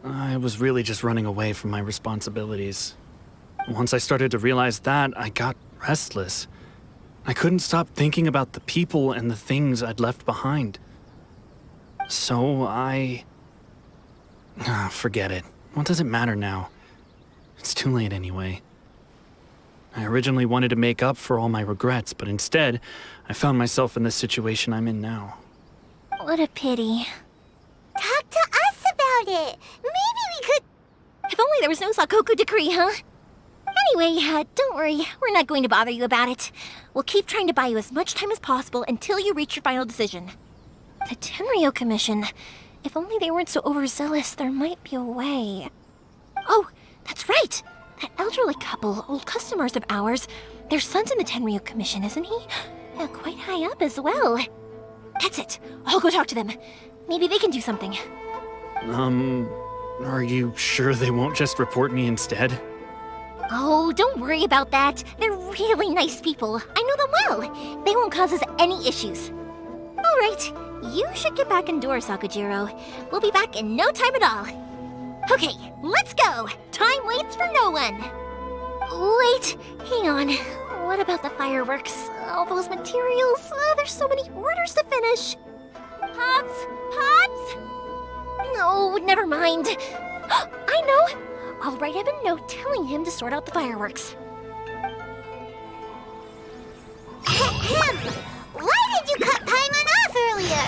I was really just running away from my responsibilities. Once I started to realize that, I got restless. I couldn't stop thinking about the people and the things I'd left behind. So forget it. What does it matter now? It's too late anyway. I originally wanted to make up for all my regrets, but instead, I found myself in the situation I'm in now. What a pity. Talk to us about it. Maybe we could... If only there was no Sakoku decree, huh? Anyway, don't worry. We're not going to bother you about it. We'll keep trying to buy you as much time as possible until you reach your final decision. The Tenryou Commission. If only they weren't so overzealous, there might be a way. Oh, that's right! That elderly couple, old customers of ours, their son's in the Tenryou Commission, isn't he? Quite high up as well. That's it. I'll go talk to them. Maybe they can do something. Are you sure they won't just report me instead? Oh, don't worry about that. They're really nice people. I know them well. They won't cause us any issues. All right, you should get back indoors, Sakujiro. We'll be back in no time at all. Okay, let's go. Time waits for no one. Wait, hang on. What about the fireworks? All those materials? There's so many orders to finish. Pops? Pops? No, never mind. I know. I'll write him a note telling him to sort out the fireworks. Ahem! Why did you cut Paimon off earlier?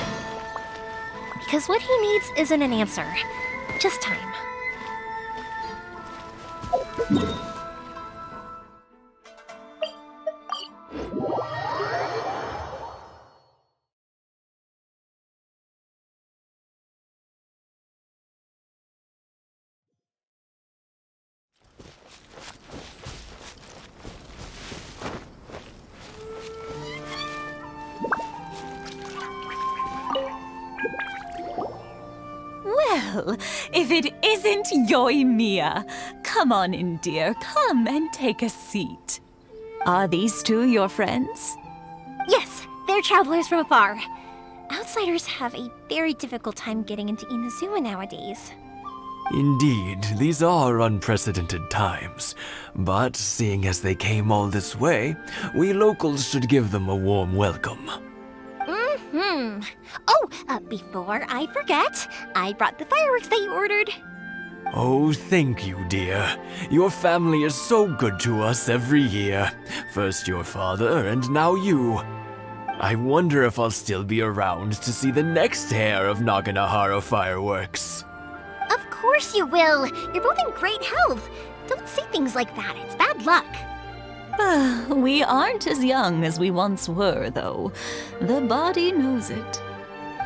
Because what he needs isn't an answer, just time. Well, if it isn't Yoimiya. Come on in, dear. Come and take a seat. Are these two your friends? Yes, they're travelers from afar. Outsiders have a very difficult time getting into Inazuma nowadays. Indeed, these are unprecedented times. But seeing as they came all this way, we locals should give them a warm welcome. Oh, before I forget, I brought the fireworks that you ordered. Oh, thank you, dear. Your family is so good to us every year. First your father, and now you. I wonder if I'll still be around to see the next pair of Naganohara fireworks. Of course you will. You're both in great health. Don't say things like that. It's bad luck. We aren't as young as we once were, though. The body knows it.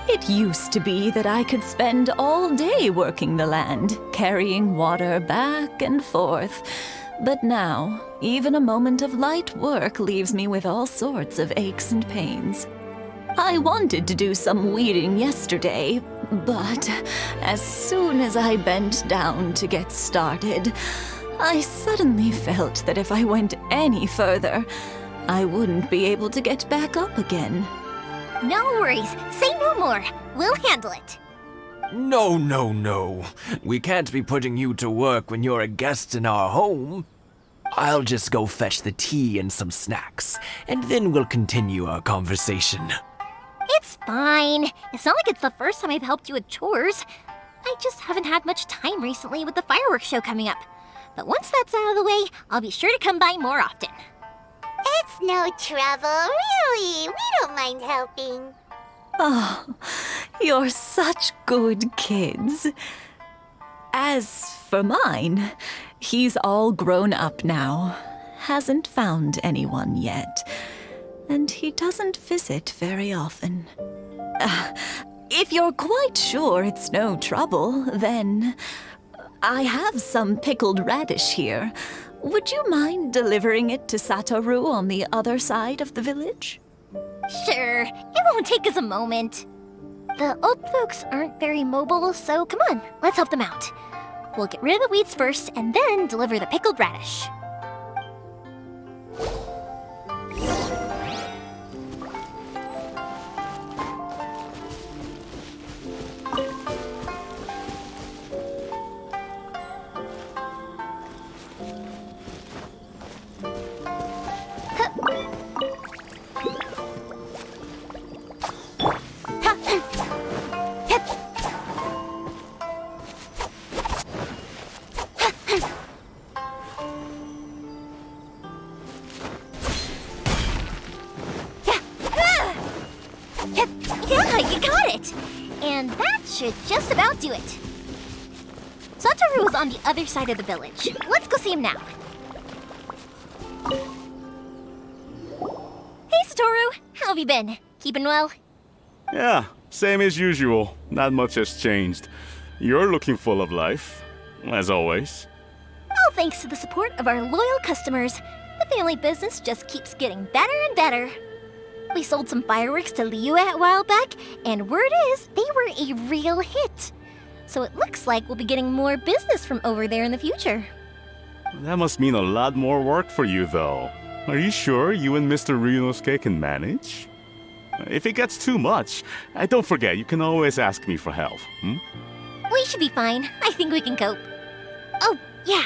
It used to be that I could spend all day working the land, carrying water back and forth. But now, even a moment of light work leaves me with all sorts of aches and pains. I wanted to do some weeding yesterday, but as soon as I bent down to get started, I suddenly felt that if I went any further, I wouldn't be able to get back up again. No worries. Say no more. We'll handle it. No, no, no. We can't be putting you to work when you're a guest in our home. I'll just go fetch the tea and some snacks, and then we'll continue our conversation. It's fine. It's not like it's the first time I've helped you with chores. I just haven't had much time recently with the fireworks show coming up. But once that's out of the way, I'll be sure to come by more often. It's no trouble, really. We don't mind helping. Oh, you're such good kids. As for mine, he's all grown up now. Hasn't found anyone yet. And he doesn't visit very often. If you're quite sure it's no trouble, then I have some pickled radish here. Would you mind delivering it to Satoru on the other side of the village? Sure, it won't take us a moment. The old folks aren't very mobile, so come on, let's help them out. We'll get rid of the weeds first and then deliver the pickled radish. Yeah, you got it! And that should just about do it. Satoru is on the other side of the village. Let's go see him now. Hey, Satoru! How have you been? Keeping well? Yeah, same as usual. Not much has changed. You're looking full of life, as always. All thanks to the support of our loyal customers, the family business just keeps getting better and better. We sold some fireworks to Liyue a while back, and word is they were a real hit. So it looks like we'll be getting more business from over there in the future. That must mean a lot more work for you, though. Are you sure you and Mr. Ryunosuke can manage? If it gets too much, don't forget, you can always ask me for help, We should be fine. I think we can cope. Oh, yeah.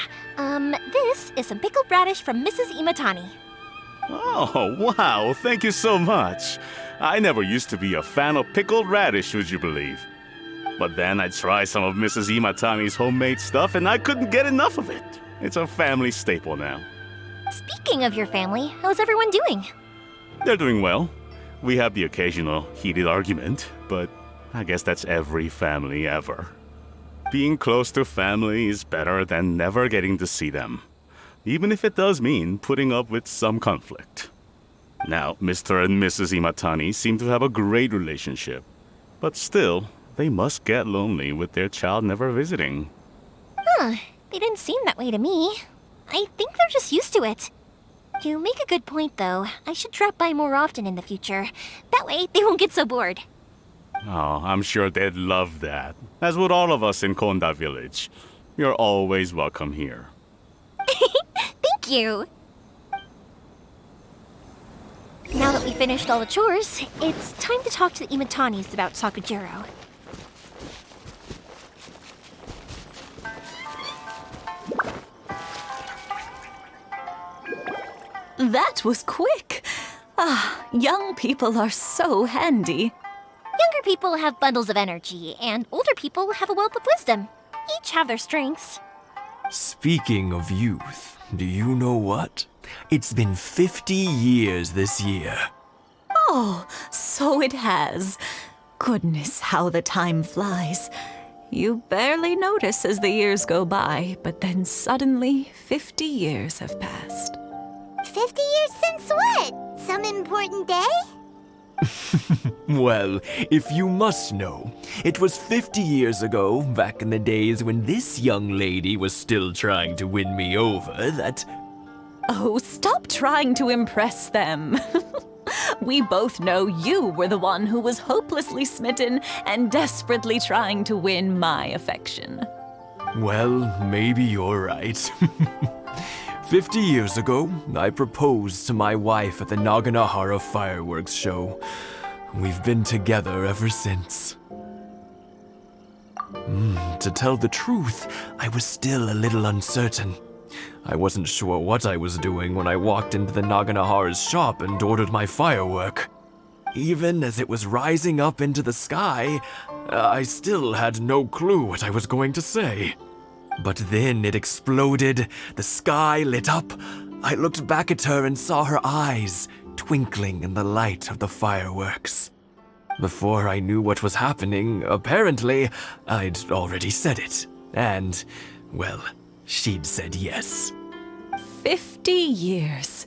This is some pickled radish from Mrs. Imatani. Oh, wow, thank you so much. I never used to be a fan of pickled radish, would you believe? But then I tried some of Mrs. Imatani's homemade stuff and I couldn't get enough of it. It's a family staple now. Speaking of your family, how's everyone doing? They're doing well. We have the occasional heated argument, but I guess that's every family ever. Being close to family is better than never getting to see them, even if it does mean putting up with some conflict. Now, Mr. and Mrs. Imatani seem to have a great relationship, but still, they must get lonely with their child never visiting. Huh, they didn't seem that way to me. I think they're just used to it. You make a good point, though. I should drop by more often in the future. That way, they won't get so bored. Oh, I'm sure they'd love that, as would all of us in Konda Village. You're always welcome here. Thank you! Now that we finished all the chores, it's time to talk to the Imatanis about Sakujiro. That was quick. Ah, young people are so handy. Younger people have bundles of energy, and older people have a wealth of wisdom. Each have their strengths. Speaking of youth, do you know what? It's been 50 years this year. Oh, so it has. Goodness, how the time flies. You barely notice as the years go by, but then suddenly 50 years have passed. 50 years since what? Some important day? Well, if you must know, it was 50 years ago, back in the days when this young lady was still trying to win me over, that... Oh, stop trying to impress them. We both know you were the one who was hopelessly smitten and desperately trying to win my affection. Well, maybe you're right. 50 years ago, I proposed to my wife at the Naganohara fireworks show. We've been together ever since. To tell the truth, I was still a little uncertain. I wasn't sure what I was doing when I walked into the Naganahara's shop and ordered my firework. Even as it was rising up into the sky, I still had no clue what I was going to say. But then it exploded, the sky lit up. I looked back at her and saw her eyes twinkling in the light of the fireworks. Before I knew what was happening, apparently, I'd already said it. And, well, she'd said yes. 50 years.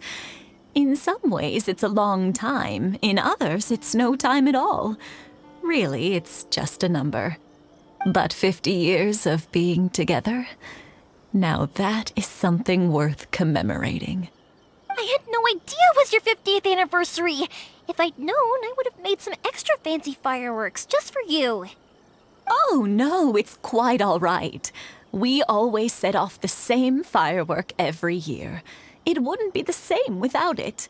In some ways, it's a long time. In others, it's no time at all. Really, it's just a number. But 50 years of being together? Now that is something worth commemorating. I had no idea it was your 50th anniversary. If I'd known, I would have made some extra fancy fireworks just for you. Oh, no, it's quite all right. We always set off the same firework every year. It wouldn't be the same without it.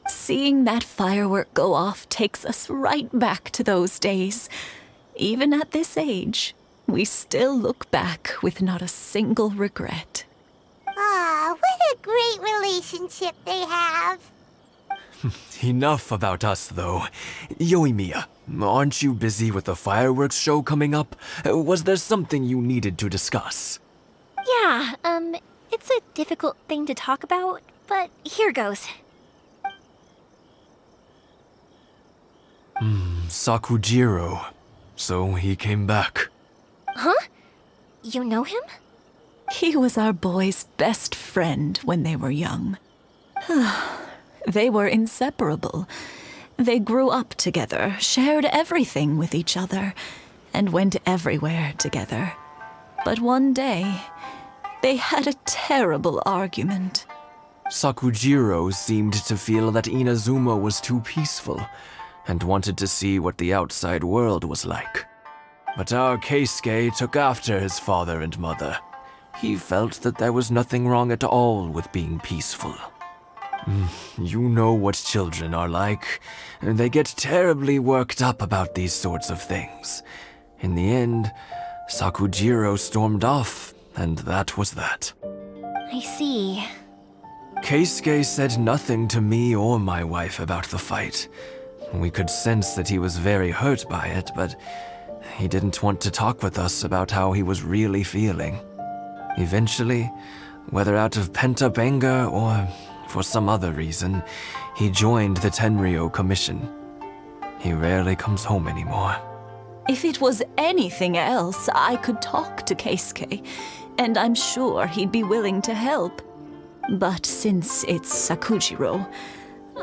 Seeing that firework go off takes us right back to those days. Even at this age, we still look back with not a single regret. Ah, what a great relationship they have. Enough about us, though. Yoimiya, aren't you busy with the fireworks show coming up? Was there something you needed to discuss? Yeah, it's a difficult thing to talk about, but here goes. Sakujiro. So he came back. Huh? You know him? He was our boy's best friend when they were young. They were inseparable. They grew up together, shared everything with each other, and went everywhere together. But one day, they had a terrible argument. Sakujiro seemed to feel that Inazuma was too peaceful and wanted to see what the outside world was like. But our Keisuke took after his father and mother. He felt that there was nothing wrong at all with being peaceful. You know what children are like. They get terribly worked up about these sorts of things. In the end, Sakujiro stormed off, and that was that. I see. Keisuke said nothing to me or my wife about the fight. We could sense that he was very hurt by it, but he didn't want to talk with us about how he was really feeling. Eventually, whether out of pent-up anger or for some other reason, he joined the Tenryou Commission. He rarely comes home anymore. If it was anything else, I could talk to Keisuke, and I'm sure he'd be willing to help. But since it's Sakujiro,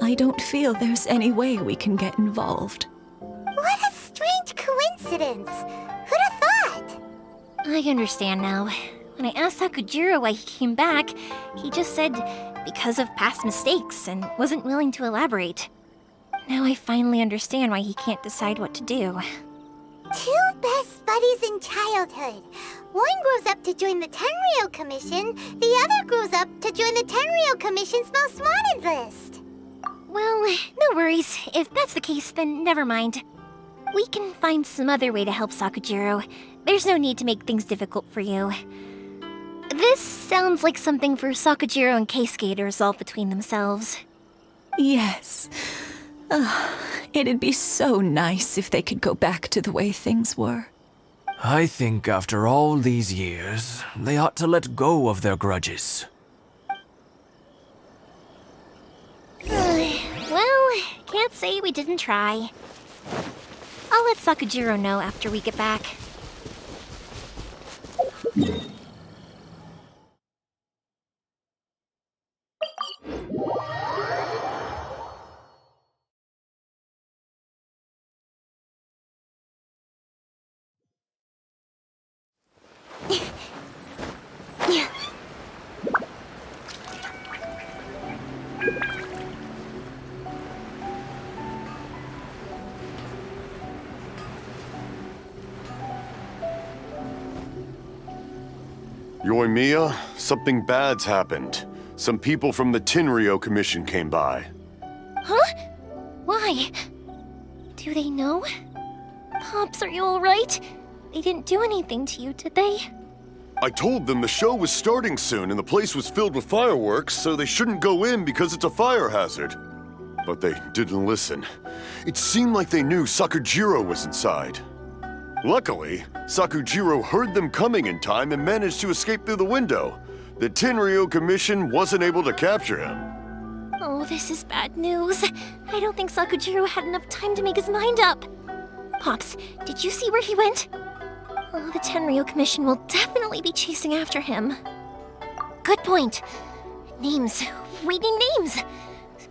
I don't feel there's any way we can get involved. What a strange coincidence. Who'd have thought? I understand now. When I asked Sakujiro why he came back, he just said because of past mistakes and wasn't willing to elaborate. Now I finally understand why he can't decide what to do. Two best buddies in childhood. One grows up to join the Tenryou Commission, the other grows up to join the Tenryou Commission's most wanted list. Well, no worries. If that's the case, then never mind. We can find some other way to help Sakujiro. There's no need to make things difficult for you. This sounds like something for Sakujiro and Keisuke to resolve between themselves. Yes. It'd be so nice if they could go back to the way things were. I think after all these years, they ought to let go of their grudges. Well, can't say we didn't try. I'll let Sakujiro know after we get back. Yoimiya, something bad's happened. Some people from the Tenryou Commission came by. Huh? Why? Do they know? Pops, are you alright? They didn't do anything to you, did they? I told them the show was starting soon and the place was filled with fireworks, so they shouldn't go in because it's a fire hazard. But they didn't listen. It seemed like they knew Sakujiro was inside. Luckily, Sakujiro heard them coming in time and managed to escape through the window. The Tenryo Commission wasn't able to capture him. Oh, this is bad news. I don't think Sakujiro had enough time to make his mind up. Pops, did you see where he went? Oh, the Tenryo Commission will definitely be chasing after him. Good point. Names. Reading names.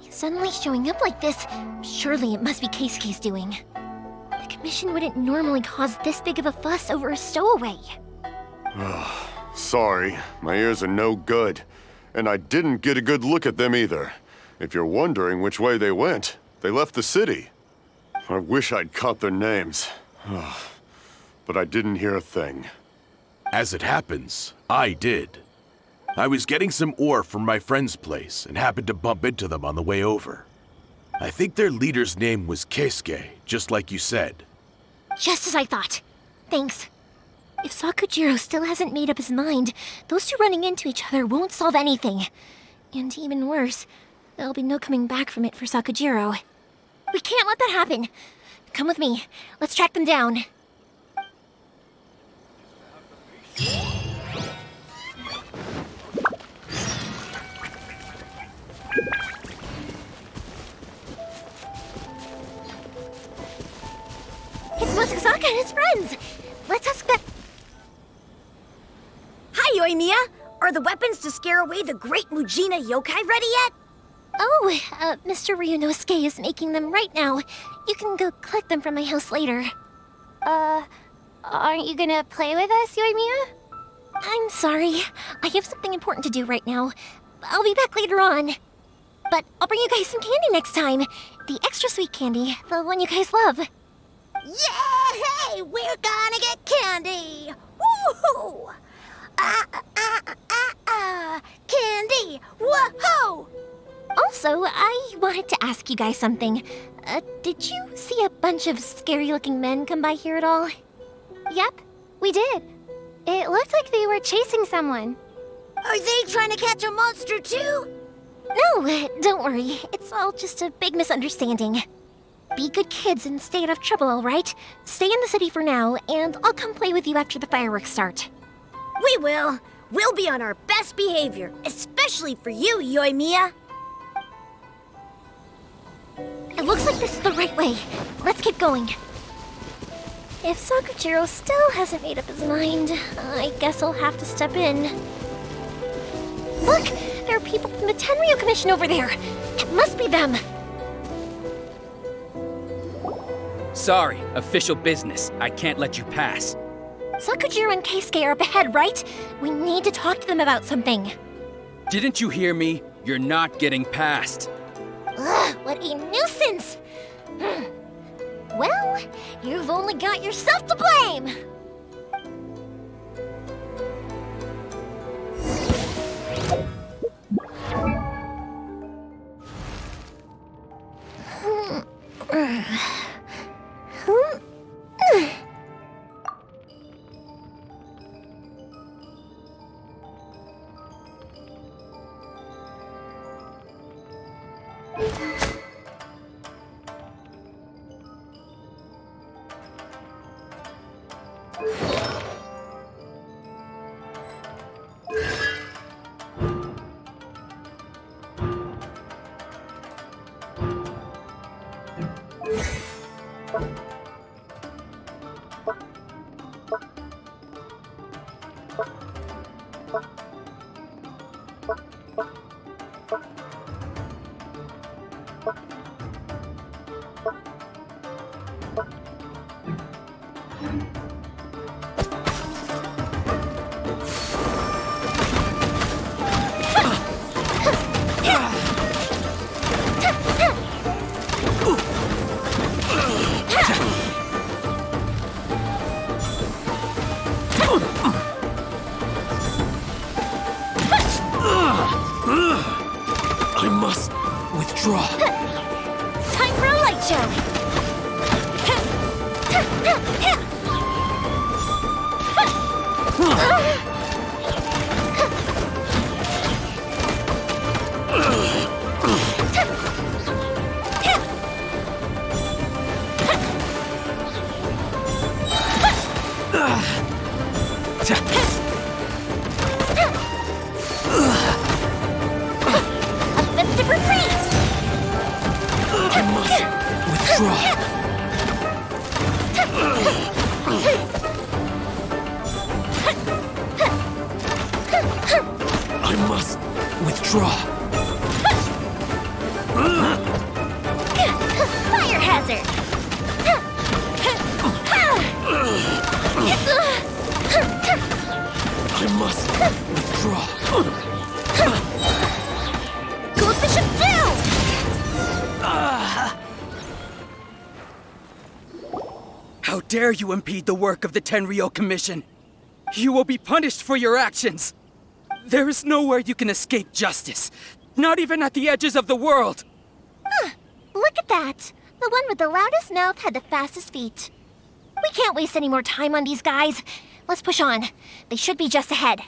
He's suddenly showing up like this. Surely it must be Keisuke's doing. The Commission wouldn't normally cause this big of a fuss over a stowaway. Sorry, my ears are no good. And I didn't get a good look at them either. If you're wondering which way they went, they left the city. I wish I'd caught their names. But I didn't hear a thing. As it happens, I did. I was getting some ore from my friend's place and happened to bump into them on the way over. I think their leader's name was Keisuke, just like you said. Just as I thought. Thanks. If Sakujiro still hasn't made up his mind, those two running into each other won't solve anything. And even worse, there'll be no coming back from it for Sakujiro. We can't let that happen. Come with me. Let's track them down. It's Masakazaka and his friends! Let's ask them. Hi, Yoimiya! Are the weapons to scare away the great Mujina yokai ready yet? Oh, Mr. Ryunosuke is making them right now. You can go collect them from my house later. Aren't you gonna play with us, Yoimiya? I'm sorry. I have something important to do right now. I'll be back later on. But I'll bring you guys some candy next time. The extra sweet candy, the one you guys love. Yay! We're gonna get candy! Woohoo! Candy! Woohoo! Also, I wanted to ask you guys something. Did you see a bunch of scary-looking men come by here at all? Yep, we did. It looked like they were chasing someone. Are they trying to catch a monster too? No, don't worry. It's all just a big misunderstanding. Be good kids and stay out of trouble, all right? Stay in the city for now, and I'll come play with you after the fireworks start. We will. We'll be on our best behavior, especially for you, Yoimiya. It looks like this is the right way. Let's keep going. If Sakujiro still hasn't made up his mind, I guess I'll have to step in. Look! There are people from the Tenryo Commission over there! It must be them! Sorry, official business. I can't let you pass. Sakujiro and Keisuke are up ahead, right? We need to talk to them about something. Didn't you hear me? You're not getting past. Ugh, what a nuisance! Well, you've only got yourself to blame! I must withdraw. Time for a light show! I must withdraw. Fire hazard! I must withdraw. Gold Bishop down! How dare you impede the work of the Tenryou Commission? You will be punished for your actions. There is nowhere you can escape justice. Not even at the edges of the world. Look at that. The one with the loudest mouth had the fastest feet. We can't waste any more time on these guys. Let's push on. They should be just ahead.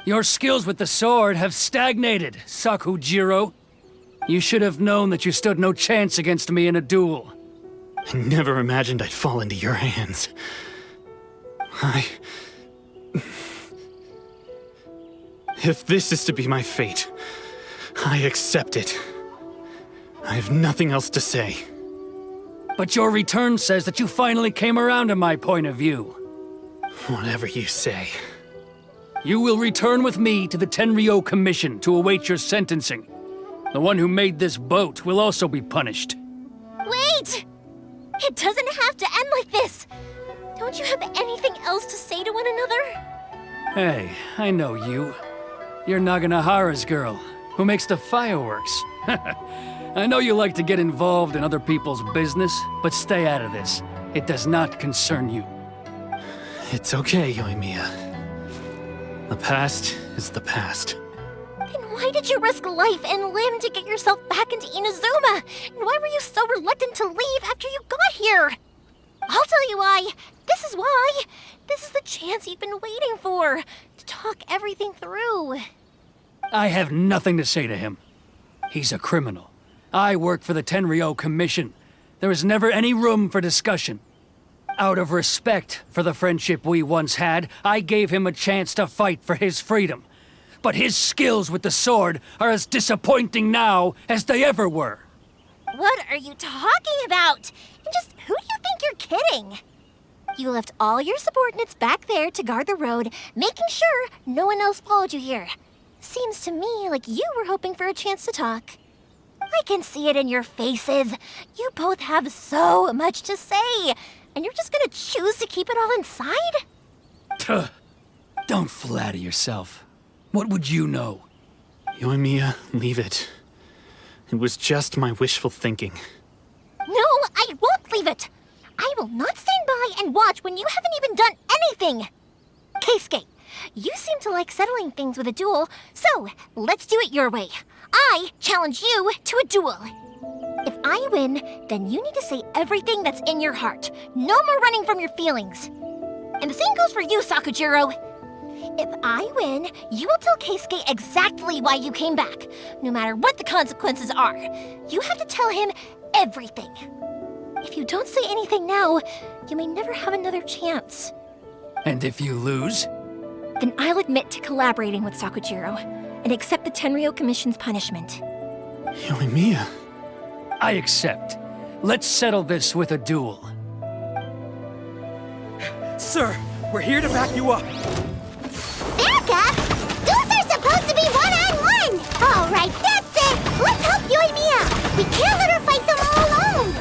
Your skills with the sword have stagnated, Sakujiro. You should have known that you stood no chance against me in a duel. I never imagined I'd fall into your hands. If this is to be my fate, I accept it. I have nothing else to say. But your return says that you finally came around to my point of view. Whatever you say. You will return with me to the Tenryou Commission to await your sentencing. The one who made this boat will also be punished. Wait! It doesn't have to end like this! Don't you have anything else to say to one another? Hey, I know you. You're Naganohara's girl, who makes the fireworks. I know you like to get involved in other people's business, but stay out of this. It does not concern you. It's okay, Yoimiya. The past is the past. Then why did you risk life and limb to get yourself back into Inazuma? And why were you so reluctant to leave after you got here? I'll tell you why. This is why. This is the chance you've been waiting for, to talk everything through. I have nothing to say to him. He's a criminal. I work for the Tenryou Commission. There is never any room for discussion. Out of respect for the friendship we once had, I gave him a chance to fight for his freedom. But his skills with the sword are as disappointing now as they ever were. What are you talking about? And just who do you think you're kidding? You left all your subordinates back there to guard the road, making sure no one else followed you here. Seems to me like you were hoping for a chance to talk. I can see it in your faces. You both have so much to say, and you're just gonna choose to keep it all inside? Tuh. Don't flatter yourself. What would you know? Yoimiya, leave it. It was just my wishful thinking. No, I won't leave it. I will not stand by and watch when you haven't even done anything. Keisuke, you seem to like settling things with a duel, so let's do it your way. I challenge you to a duel. If I win, then you need to say everything that's in your heart. No more running from your feelings. And the same goes for you, Sakujiro. If I win, you will tell Keisuke exactly why you came back, no matter what the consequences are. You have to tell him everything. If you don't say anything now, you may never have another chance. And if you lose? Then I'll admit to collaborating with Sakujiro and accept the Tenryou Commission's punishment. Yoimiya. I accept. Let's settle this with a duel. Sir, we're here to back you up. Backup? Those are supposed to be one-on-one! All right, that's it! Let's help Yoimiya! We can't let her fight them all alone!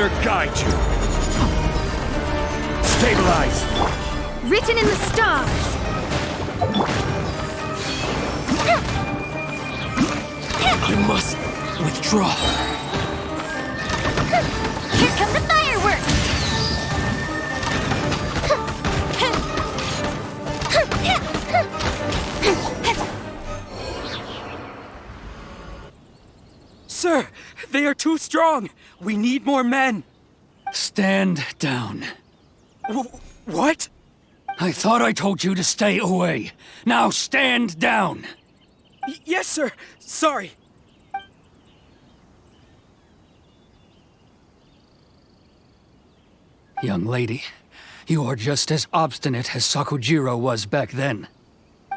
Father guide you! Stabilize! Written in the stars. I must withdraw. Here come the fireworks! Sir, they are too strong. We need more men. Stand down. What? I thought I told you to stay away. Now stand down. Yes, sir. Sorry. Young lady, you are just as obstinate as Sakujiro was back then.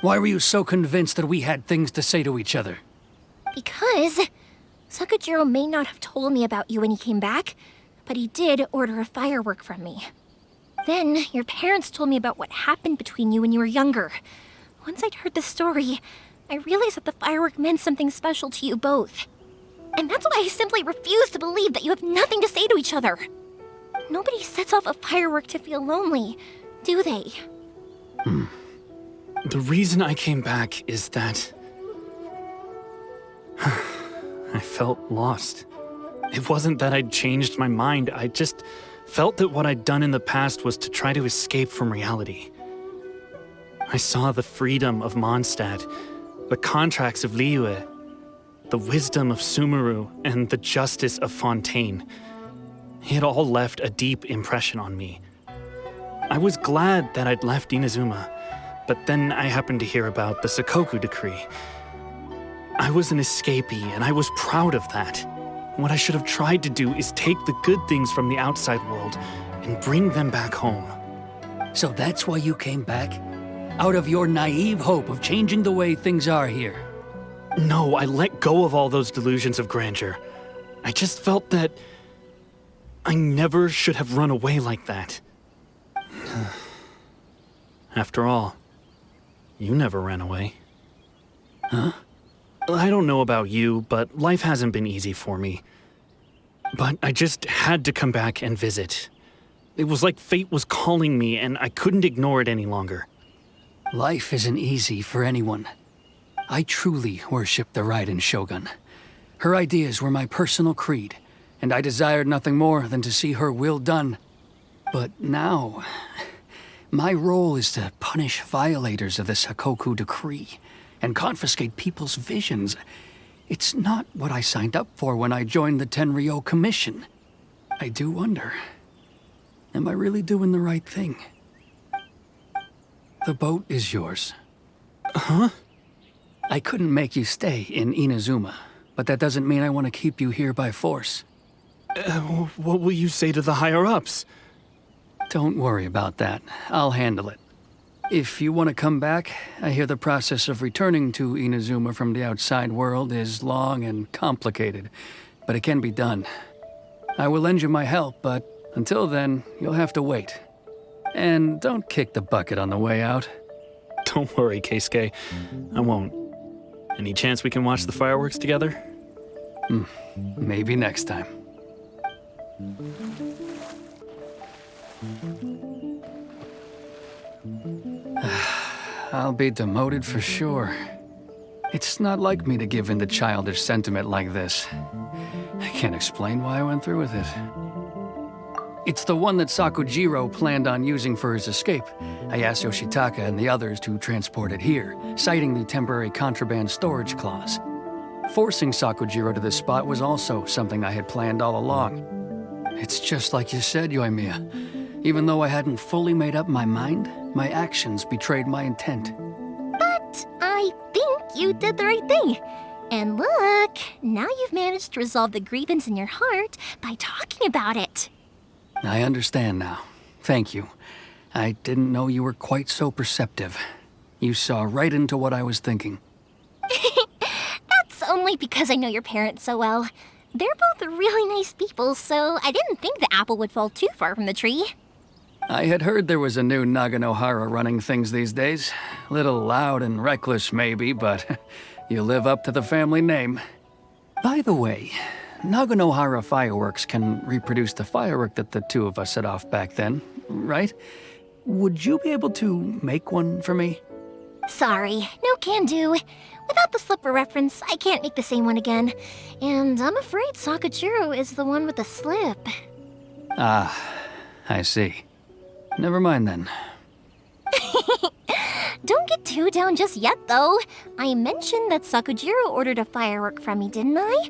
Why were you so convinced that we had things to say to each other? Because Sakujiro may not have told me about you when he came back, but he did order a firework from me. Then, your parents told me about what happened between you when you were younger. Once I'd heard the story, I realized that the firework meant something special to you both. And that's why I simply refuse to believe that you have nothing to say to each other. Nobody sets off a firework to feel lonely, do they? The reason I came back is that I felt lost. It wasn't that I'd changed my mind, I just felt that what I'd done in the past was to try to escape from reality. I saw the freedom of Mondstadt, the contracts of Liyue, the wisdom of Sumeru, and the justice of Fontaine. It all left a deep impression on me. I was glad that I'd left Inazuma, but then I happened to hear about the Sakoku decree. I was an escapee, and I was proud of that. What I should have tried to do is take the good things from the outside world and bring them back home. So that's why you came back? Out of your naive hope of changing the way things are here? No, I let go of all those delusions of grandeur. I just felt that I never should have run away like that. After all, you never ran away. Huh? I don't know about you, but life hasn't been easy for me. But I just had to come back and visit. It was like fate was calling me, and I couldn't ignore it any longer. Life isn't easy for anyone. I truly worship the Raiden Shogun. Her ideas were my personal creed, and I desired nothing more than to see her will done. But now, my role is to punish violators of the Sakoku decree and confiscate people's visions. It's not what I signed up for when I joined the Tenryo Commission. I do wonder, am I really doing the right thing? The boat is yours. Huh? I couldn't make you stay in Inazuma, but that doesn't mean I want to keep you here by force. What will you say to the higher-ups? Don't worry about that. I'll handle it. If you want to come back, I hear the process of returning to Inazuma from the outside world is long and complicated, but it can be done. I will lend you my help, but until then, you'll have to wait. And don't kick the bucket on the way out. Don't worry, Keisuke. I won't. Any chance we can watch the fireworks together? Maybe next time. I'll be demoted for sure. It's not like me to give in to childish sentiment like this. I can't explain why I went through with it. It's the one that Sakujiro planned on using for his escape. I asked Yoshitaka and the others to transport it here, citing the temporary contraband storage clause. Forcing Sakujiro to this spot was also something I had planned all along. It's just like you said, Yoimiya. Even though I hadn't fully made up my mind, my actions betrayed my intent. But I think you did the right thing. And look, now you've managed to resolve the grievance in your heart by talking about it. I understand now. Thank you. I didn't know you were quite so perceptive. You saw right into what I was thinking. That's only because I know your parents so well. They're both really nice people, so I didn't think the apple would fall too far from the tree. I had heard there was a new Naganohara running things these days. Little loud and reckless, maybe, but you live up to the family name. By the way, Naganohara Fireworks can reproduce the firework that the two of us set off back then, right? Would you be able to make one for me? Sorry, no can do. Without the slipper reference, I can't make the same one again. And I'm afraid Sakajiro is the one with the slip. Ah, I see. Never mind then. Don't get too down just yet, though. I mentioned that Sakujiro ordered a firework from me, didn't I?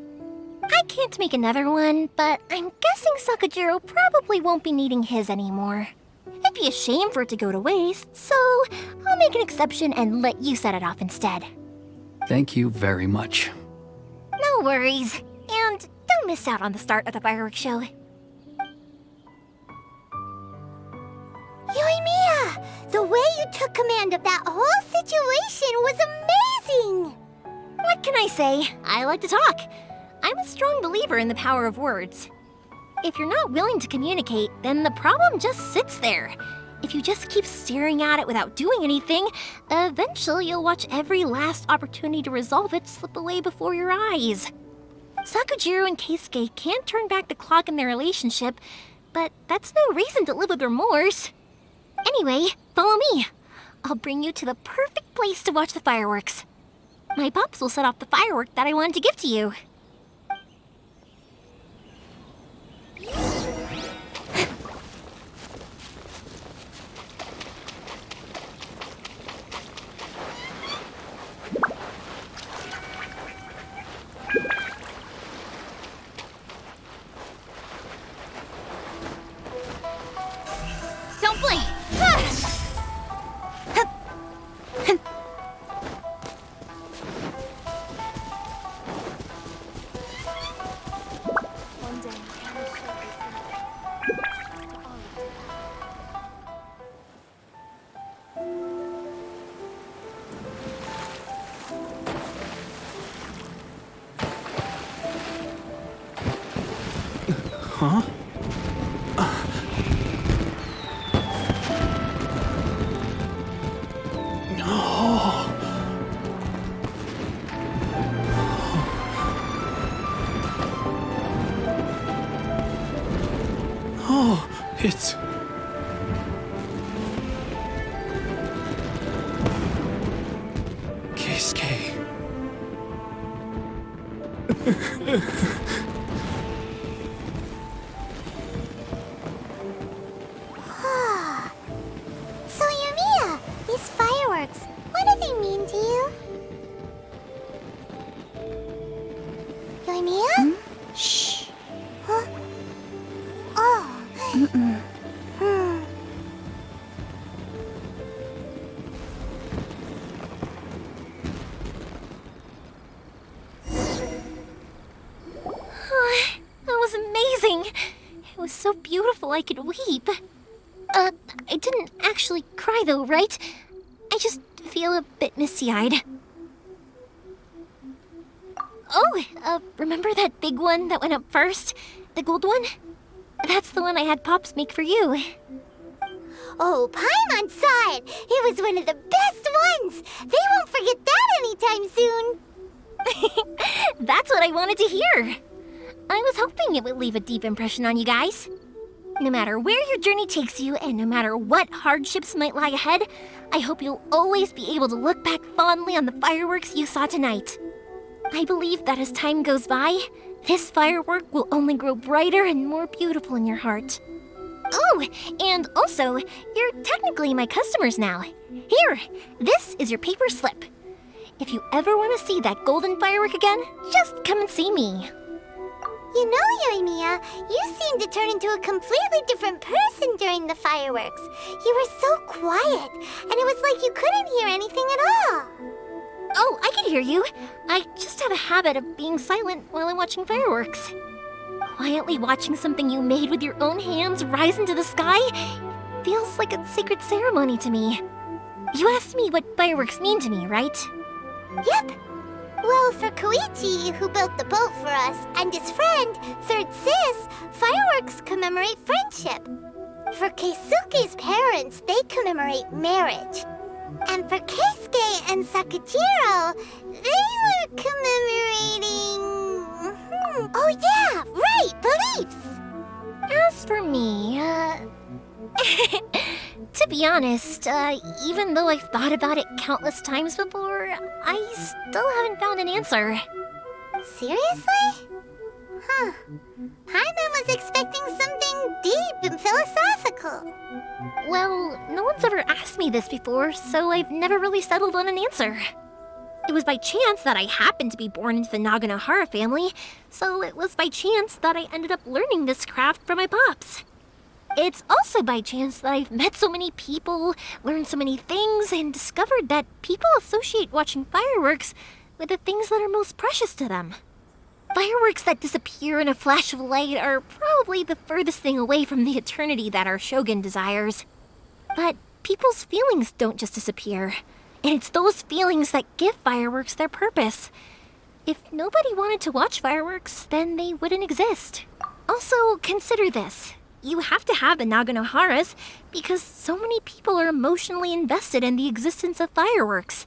I can't make another one, but I'm guessing Sakujiro probably won't be needing his anymore. It'd be a shame for it to go to waste, so I'll make an exception and let you set it off instead. Thank you very much. No worries. And don't miss out on the start of the fireworks show. Yoimiya! The way you took command of that whole situation was amazing! What can I say? I like to talk. I'm a strong believer in the power of words. If you're not willing to communicate, then the problem just sits there. If you just keep staring at it without doing anything, eventually you'll watch every last opportunity to resolve it slip away before your eyes. Sakujiro and Keisuke can't turn back the clock in their relationship, but that's no reason to live with remorse. Anyway, follow me. I'll bring you to the perfect place to watch the fireworks. My pops will set off the firework that I wanted to give to you. Don't blink! Huh? Oh, it's... Keisuke. So, Yoimiya, these fireworks, what do they mean to you? Yoimiya? Shh. Huh? Oh. That was amazing. It was so beautiful I could weep. I didn't actually cry though, right? I just feel a bit misty-eyed. Oh, remember that big one that went up first? The gold one? That's the one I had Pops make for you. Oh, Paimon saw it! It was one of the best ones! They won't forget that anytime soon! That's what I wanted to hear. I was hoping it would leave a deep impression on you guys. No matter where your journey takes you, and no matter what hardships might lie ahead, I hope you'll always be able to look back fondly on the fireworks you saw tonight. I believe that as time goes by, this firework will only grow brighter and more beautiful in your heart. Oh, and also, you're technically my customers now. Here, this is your paper slip. If you ever want to see that golden firework again, just come and see me. You know, Yoimiya, you seemed to turn into a completely different person during the fireworks. You were so quiet, and it was like you couldn't hear anything at all. Oh, I can hear you. I just have a habit of being silent while I'm watching fireworks. Quietly watching something you made with your own hands rise into the sky feels like a sacred ceremony to me. You asked me what fireworks mean to me, right? Yep. Well, for Koichi, who built the boat for us, and his friend, Third Sis, fireworks commemorate friendship. For Keisuke's parents, they commemorate marriage. And for Keisuke and Sakujiro, they were commemorating... Oh yeah! be honest, even though I've thought about it countless times before, I still haven't found an answer. Seriously? Huh. Paimon was expecting something deep and philosophical. Well, no one's ever asked me this before, so I've never really settled on an answer. It was by chance that I happened to be born into the Naganohara family, so it was by chance that I ended up learning this craft from my pops. It's also by chance that I've met so many people, learned so many things, and discovered that people associate watching fireworks with the things that are most precious to them. Fireworks that disappear in a flash of light are probably the furthest thing away from the eternity that our shogun desires. But people's feelings don't just disappear, and it's those feelings that give fireworks their purpose. If nobody wanted to watch fireworks, then they wouldn't exist. Also, consider this. You have to have the Naganoharas because so many people are emotionally invested in the existence of fireworks.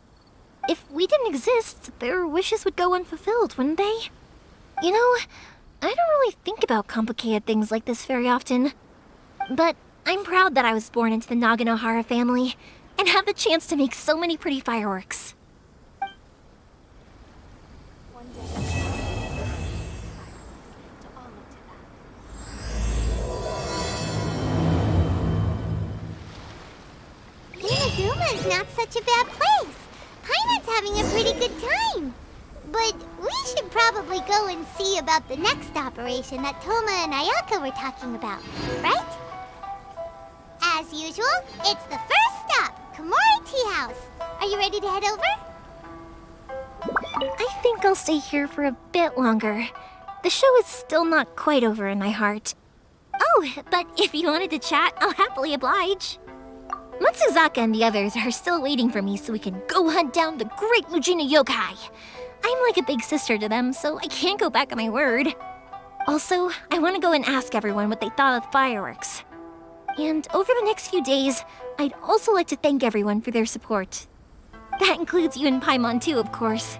If we didn't exist, their wishes would go unfulfilled, wouldn't they? You know, I don't really think about complicated things like this very often. But I'm proud that I was born into the Naganohara family and have the chance to make so many pretty fireworks. Inazuma's not such a bad place. Paimon's having a pretty good time. But we should probably go and see about the next operation that Toma and Ayaka were talking about, right? As usual, it's the first stop, Komori Tea House. Are you ready to head over? I think I'll stay here for a bit longer. The show is still not quite over in my heart. Oh, but if you wanted to chat, I'll happily oblige. Matsuzaka and the others are still waiting for me so we can go hunt down the great Mujina yokai. I'm like a big sister to them, so I can't go back on my word. Also, I want to go and ask everyone what they thought of fireworks. And over the next few days, I'd also like to thank everyone for their support. That includes you and Paimon too, of course.